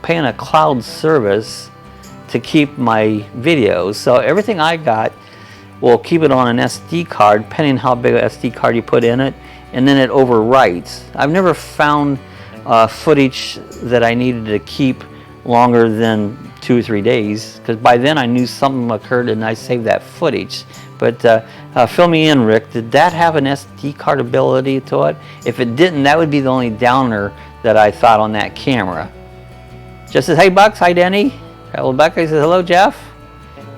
paying a cloud service to keep my videos. So everything I got will keep it on an SD card, depending on how big an SD card you put in it, and then it overwrites. I've never found footage that I needed to keep longer than 2 or 3 days, because by then I knew something occurred and I saved that footage. But fill me in, Rick, did that have an SD card ability to it? If it didn't, that would be the only downer that I thought on that camera. Just says, hey Bucks, hi Denny. Rebecca says, hello Jeff.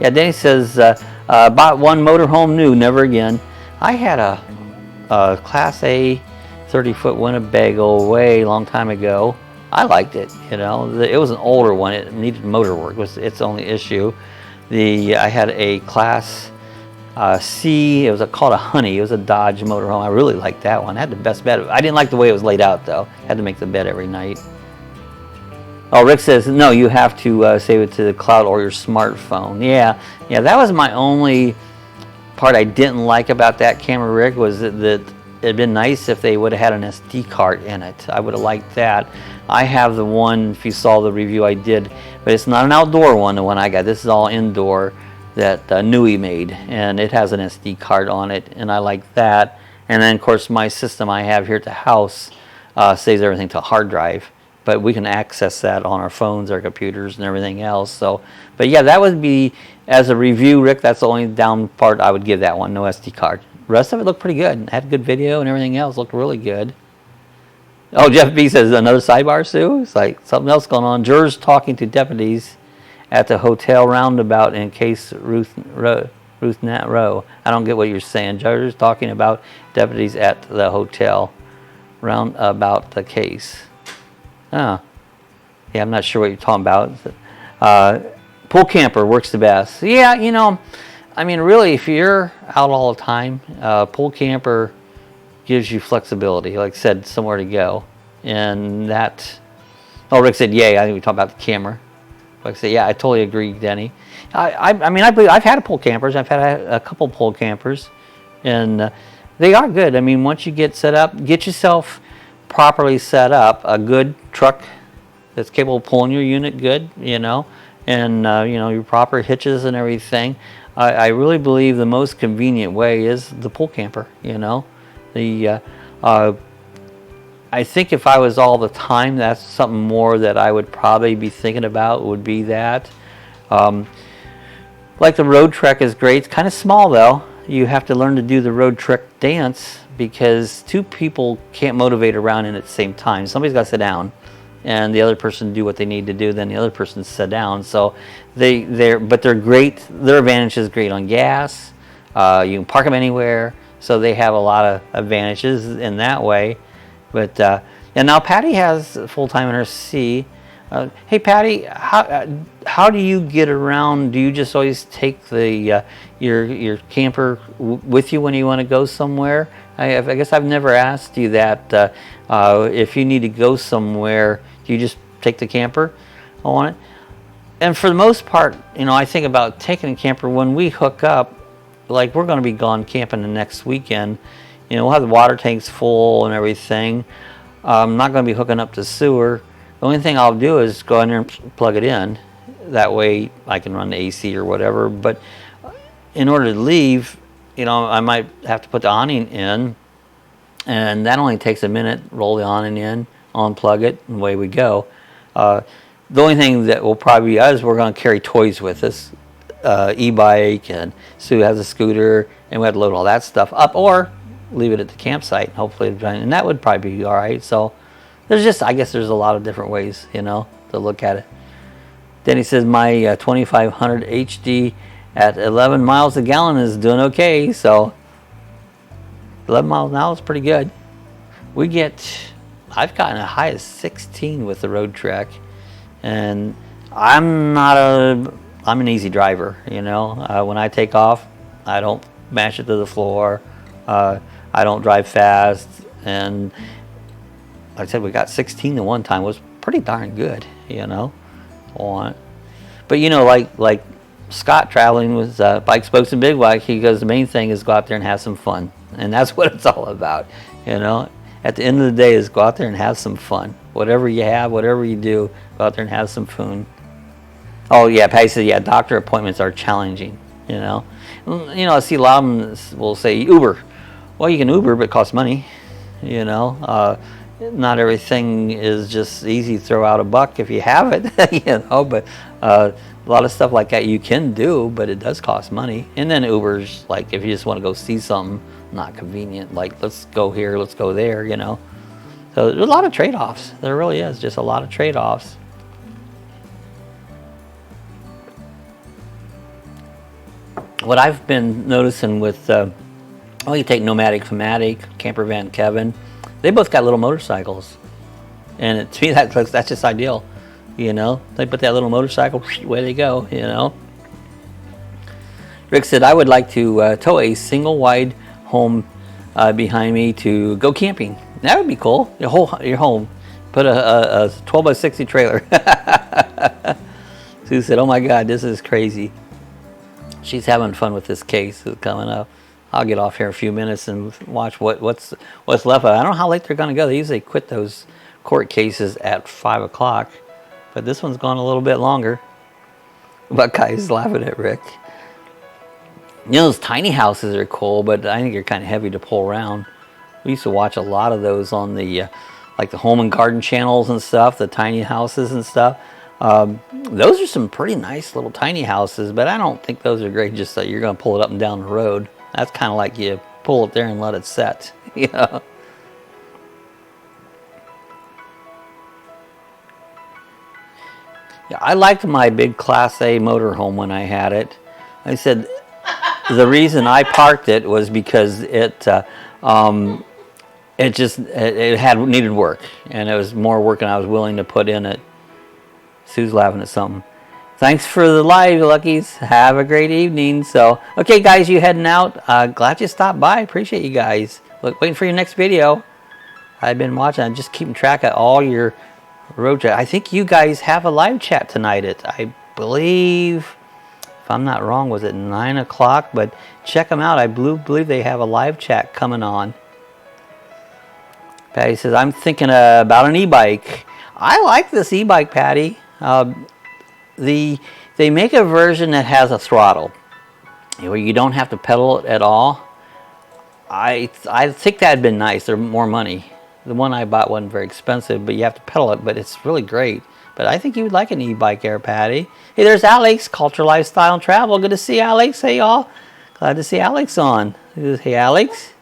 Yeah, Denny says, bought one motorhome new, never again. I had a Class A 30-foot Winnebago way long time ago. I liked it, you know. It was an older one. It needed motor work. Was its only issue. I had a Class C. It was called a Honey. It was a Dodge motorhome. I really liked that one. I had the best bed. I didn't like the way it was laid out though. Had to make the bed every night. Oh, Rick says no. You have to save it to the cloud or your smartphone. Yeah. That was my only part I didn't like about that camera, Rick. Was that it'd been nice if they would have had an SD card in it. I would have liked that. I have the one, if you saw the review I did, but it's not an outdoor one, the one I got. This is all indoor that Nui made, and it has an SD card on it, and I like that. And then, of course, my system I have here at the house saves everything to a hard drive, but we can access that on our phones, our computers, and everything else. So, but yeah, that would be, as a review, Rick, that's the only down part I would give that one, no SD card. The rest of it looked pretty good. Had good video and everything else. Looked really good. Oh, Jeff B says, another sidebar, Sue? It's like something else going on. Jurors talking to deputies at the hotel roundabout in case Ruth Nat Row. I don't get what you're saying. Jurors talking about deputies at the hotel roundabout the case. Oh. Yeah, I'm not sure what you're talking about. Pool camper works the best. Yeah, you know, I mean, really, if you're out all the time, pool camper gives you flexibility, like I said, somewhere to go. And that, oh, Rick said, yay, I think we talked about the camera. Like I said, yeah, I totally agree, Denny. I mean, I've had a pool campers. I've had a couple pool campers, and they are good. I mean, once you get set up, get yourself properly set up, a good truck that's capable of pulling your unit good, you know, and, you know, your proper hitches and everything. I really believe the most convenient way is the pool camper, you know. I think if I was all the time, that's something more that I would probably be thinking about, would be that. Like the road trek is great. It's kind of small though. You have to learn to do the road trek dance because two people can't motivate around in at the same time. Somebody's got to sit down and the other person do what they need to do, then the other person sit down. So they're great. Their advantage is great on gas. You can park them anywhere. So they have a lot of advantages in that way. But and now Patty has full-time in her C. Hey Patty, how do you get around? Do you just always take the your camper with you when you want to go somewhere? I guess I've never asked you that. If you need to go somewhere, do you just take the camper on it? And for the most part, you know, I think about taking a camper when we hook up. Like we're going to be gone camping the next weekend. You know, we'll have the water tanks full and everything. I'm not going to be hooking up to sewer. The only thing I'll do is go in there and plug it in. That way I can run the AC or whatever. But in order to leave, you know, I might have to put the awning in. And that only takes a minute. Roll the awning in, unplug it, and away we go. The only thing that will probably be us, we're going to carry toys with us. E-bike, and Sue has a scooter, and we have to load all that stuff up or leave it at the campsite, hopefully, and that would probably be all right. So there's just, I guess there's a lot of different ways, you know, to look at it. Denny says my 2500 HD at 11 miles a gallon is doing okay. So 11 miles an hour is pretty good. I've gotten a high as 16 with the road trek, and I'm an easy driver, you know. When I take off, I don't mash it to the floor. I don't drive fast, and like I said, we got 16 at one time. It was pretty darn good, you know, on it. But you know, like Scott traveling with Bike Spokes and Big Bike, he goes, the main thing is go out there and have some fun, and that's what it's all about, you know. At the end of the day, is go out there and have some fun. Whatever you have, whatever you do, go out there and have some fun. Oh yeah, Patty said, yeah, doctor appointments are challenging, you know. You know, I see a lot of them will say Uber. Well, you can Uber, but it costs money, you know. Not everything is just easy to throw out a buck if you have it, you know, but a lot of stuff like that you can do, but it does cost money. And then Uber's like, if you just want to go see something, not convenient, like let's go here, let's go there, you know. So there's a lot of trade-offs. There really is, just a lot of trade-offs. What I've been noticing with, well, you take Nomadic Fanatic, Camper Van Kevin, they both got little motorcycles, and to me that's just ideal, you know. They put that little motorcycle, away they go, you know. Rick said, I would like to tow a single wide home behind me to go camping. That would be cool. Your home, put a 12 by 60 trailer. Sue said, oh my God, this is crazy. She's having fun with this case that's coming up. I'll get off here in a few minutes and watch what's left of it. I don't know how late they're going to go. They usually quit those court cases at 5 o'clock, but this one's gone a little bit longer. Buckeye's laughing at Rick. You know, those tiny houses are cool, but I think they're kind of heavy to pull around. We used to watch a lot of those on the like the home and garden channels and stuff, the tiny houses and stuff. Those are some pretty nice little tiny houses, but I don't think those are great just that you're going to pull it up and down the road. That's kind of like you pull it there and let it set, you know. Yeah, I liked my big Class A motorhome when I had it. I said the reason I parked it was because it needed work, and it was more work than I was willing to put in it. Sue's laughing at something. Thanks for the live, Luckies. Have a great evening. So, okay, guys, you heading out. Glad you stopped by. Appreciate you guys. Waiting for your next video. I've been watching. I'm just keeping track of all your road chat. I think you guys have a live chat tonight at, I believe, if I'm not wrong, was it 9 o'clock? But check them out. I believe they have a live chat coming on. Patty says, I'm thinking about an e-bike. I like this e-bike, Patty. They make a version that has a throttle where you don't have to pedal it at all. I think that'd been nice. They're more money. The one I bought wasn't very expensive, but you have to pedal it, but it's really great. But I think you would like an e-bike there, Patty. Hey, there's Alex, Culture, Lifestyle, and Travel. Good to see Alex. Hey, y'all. Glad to see Alex on. Hey, Alex.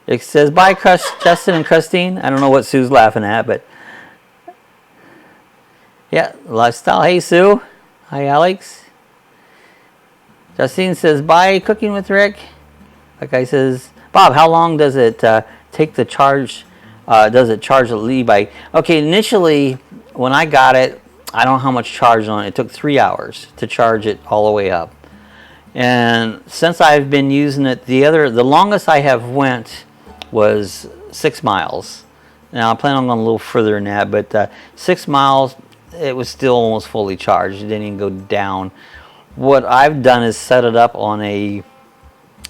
It says, bye, Justin and Christine. I don't know what Sue's laughing at, but yeah, Lifestyle. Hey, Sue. Hi, Alex. Justine says, bye, Cooking with Rick. That guy says, Bob, how long does it take to charge? Does it charge the e-bike? Okay, initially, when I got it, I don't know how much charge on it. It took 3 hours to charge it all the way up. And since I've been using it, the longest I have went was 6 miles. Now, I plan on going a little further than that, but 6 miles, it was still almost fully charged. It didn't even go down. What I've done is set it up on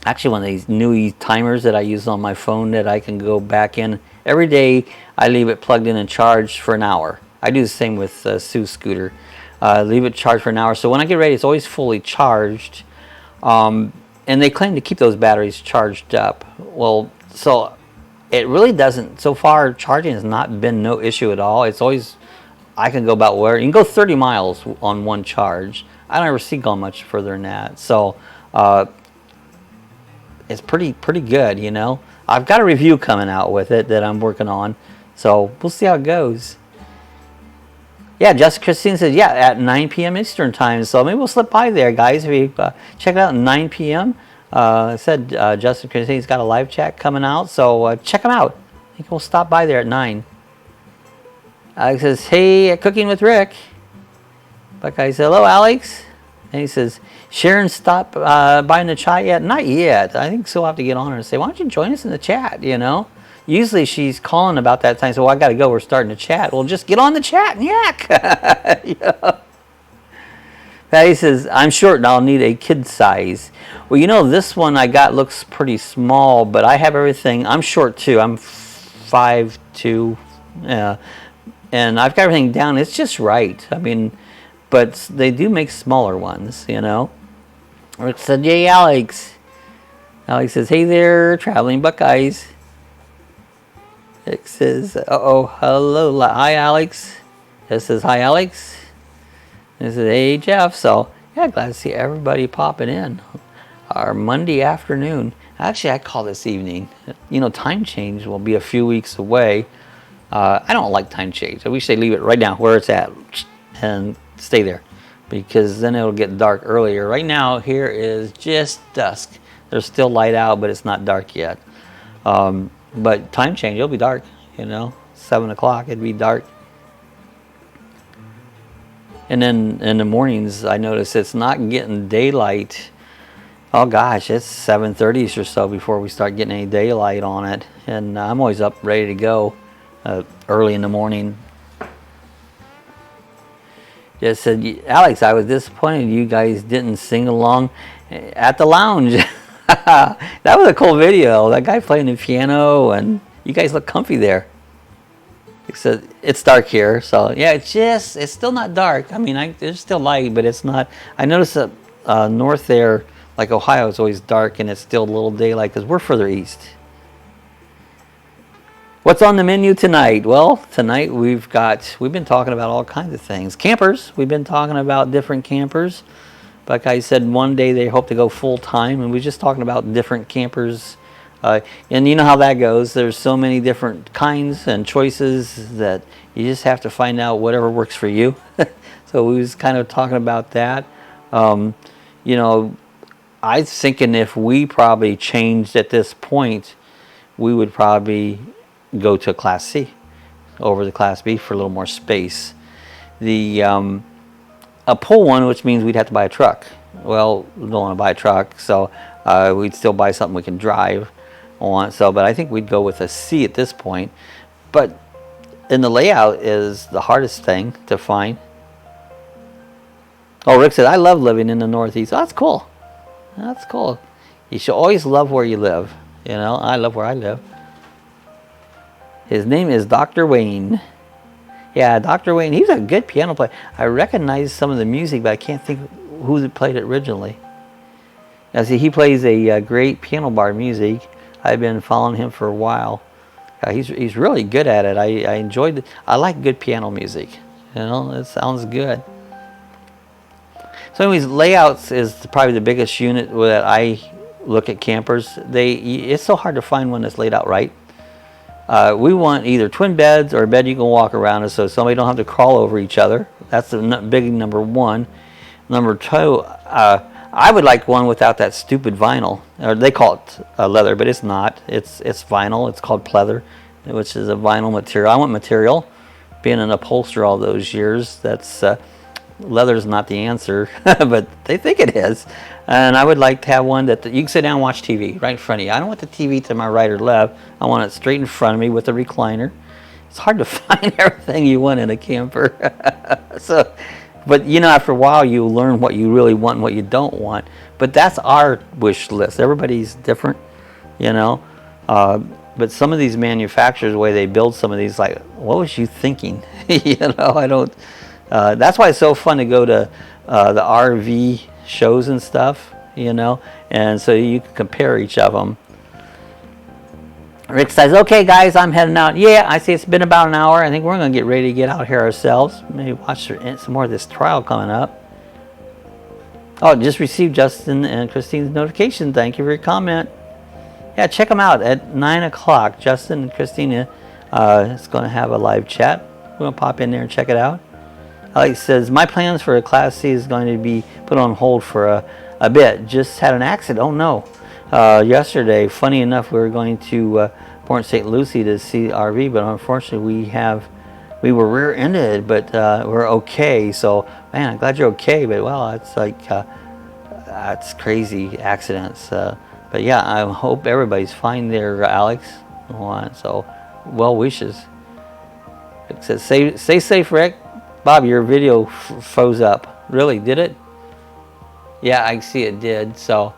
actually one of these new timers that I use on my phone that I can go back in. Every day I leave it plugged in and charged for an hour. I do the same with Sue's scooter. Leave it charged for an hour. So when I get ready, it's always fully charged. And they claim to keep those batteries charged up. Well, so it really doesn't. So far, charging has not been no issue at all. It's always, I can go about where, you can go 30 miles on one charge. I don't ever see going much further than that. So it's pretty good, you know. I've got a review coming out with it that I'm working on. So we'll see how it goes. Yeah, Jessica Christine says, yeah, at 9 p.m. Eastern time. So maybe we'll slip by there, guys. If you check it out at 9 p.m. I said Jessica Christine's got a live chat coming out. So check them out. I think we'll stop by there at 9. Alex says, hey, Cooking with Rick. Buckeye says, hello, Alex. And he says, Sharon stopped by in the chat yet? Not yet. I think so. I'll have to get on her and say, why don't you join us in the chat, you know? usually she's calling about that time. So I got to go. We're starting to chat. Well, just get on the chat and yak. You know? Patty says, I'm short and I'll need a kid size. Well, you know, this one I got looks pretty small, but I have everything. I'm short too. I'm 5'2", and I've got everything down. It's just right. I mean, but they do make smaller ones, you know. Rick said, yay, Alex. Alex says, hey there, traveling Buckeyes. Rick says, uh-oh, hello, hi, Alex. It says, hi, Alex. And it says, hey, Jeff. So, yeah, glad to see everybody popping in. Our Monday afternoon. Actually, I call this evening. You know, time change will be a few weeks away. I don't like time change. I wish they leave it right now where it's at and stay there, because then it'll get dark earlier. Right now, here is just dusk. There's still light out, but it's not dark yet. But time change, it'll be dark, you know. 7 o'clock, it'd be dark. And then in the mornings, I notice it's not getting daylight. Oh gosh, it's 7:30 or so before we start getting any daylight on it. And I'm always up ready to go early in the morning. Just said, Alex, I was disappointed you guys didn't sing along at the lounge. That was a cool video. That guy playing the piano, and you guys look comfy there. He said, it's dark here, so yeah, it's still not dark. I mean, there's still light, but it's not. I noticed that north there, like Ohio, is always dark, and it's still a little daylight because we're further east. What's on the menu tonight? Well, tonight we've been talking about all kinds of things. Campers, we've been talking about different campers. Like I said, one day they hope to go full time, and we're just talking about different campers. And you know how that goes. There's so many different kinds and choices that you just have to find out whatever works for you. So we was kind of talking about that. You know, I was thinking if we probably changed at this point, we would probably go to Class C over the Class B for a little more space. A pull one, which means we'd have to buy a truck. Well, we don't want to buy a truck, so we'd still buy something we can drive on. So, but I think we'd go with a C at this point. But in the layout is the hardest thing to find. Oh, Rick said, I love living in the Northeast. Oh, that's cool. That's cool. You should always love where you live. You know, I love where I live. His name is Dr. Wayne. Yeah, Dr. Wayne, he's a good piano player. I recognize some of the music, but I can't think who played it originally. Now, see, he plays a great piano bar music. I've been following him for a while. He's really good at it. I enjoyed it. I like good piano music. You know, it sounds good. So anyways, layouts is probably the biggest unit that I look at campers. It's so hard to find one that's laid out right. We want either twin beds or a bed you can walk around, so somebody don't have to crawl over each other. That's the big number one. Number two, I would like one without that stupid vinyl. Or they call it leather, but it's not. It's vinyl. It's called pleather, which is a vinyl material. I want material. Being an upholsterer all those years, that's leather's not the answer, but they think it is. And I would like to have one that you can sit down and watch TV right in front of you. I don't want the TV to my right or left. I want it straight in front of me with a recliner. It's hard to find everything you want in a camper. So, but you know, after a while you learn what you really want and what you don't want. But that's our wish list. Everybody's different, you know. But some of these manufacturers, the way they build some of these, like, what was you thinking? You know, I don't. That's why it's so fun to go to the RV shows and stuff, you know, and so you can compare each of them. Rick says, okay guys, I'm heading out. Yeah, I see it's been about an hour. I think we're going to get ready to get out here ourselves. Maybe watch some more of this trial coming up. Oh, just received Justin and Christine's notification. Thank you for your comment. Yeah, check them out at 9 o'clock. Justin and Christina is going to have a live chat. We're going to pop in there and check it out. Alex says, my plans for a Class C is going to be put on hold for a bit. Just had an accident. Oh no. Yesterday, funny enough, we were going to Port St. Lucie to see the RV, but unfortunately we were rear-ended, but we're okay. So, man, I'm glad you're okay, but well, it's like, that's crazy accidents. But yeah, I hope everybody's fine there, Alex. on. So, well wishes. It says, stay safe, Rick. Bob, your video froze up. Really, did it? Yeah, I see it did. So,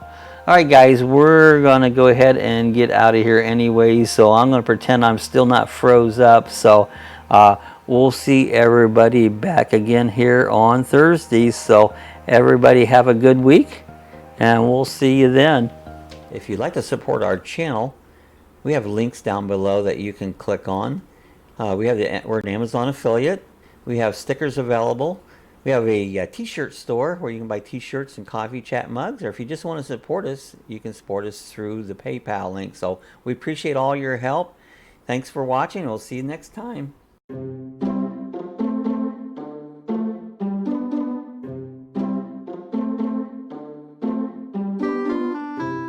all right, guys, we're going to go ahead and get out of here anyway. So I'm going to pretend I'm still not froze up. So we'll see everybody back again here on Thursday. So everybody have a good week, and we'll see you then. If you'd like to support our channel, we have links down below that you can click on. We're an Amazon affiliate. We have stickers available. We have a t-shirt store where you can buy t-shirts and coffee chat mugs. Or if you just want to support us, you can support us through the PayPal link. So we appreciate all your help. Thanks for watching. We'll see you next time.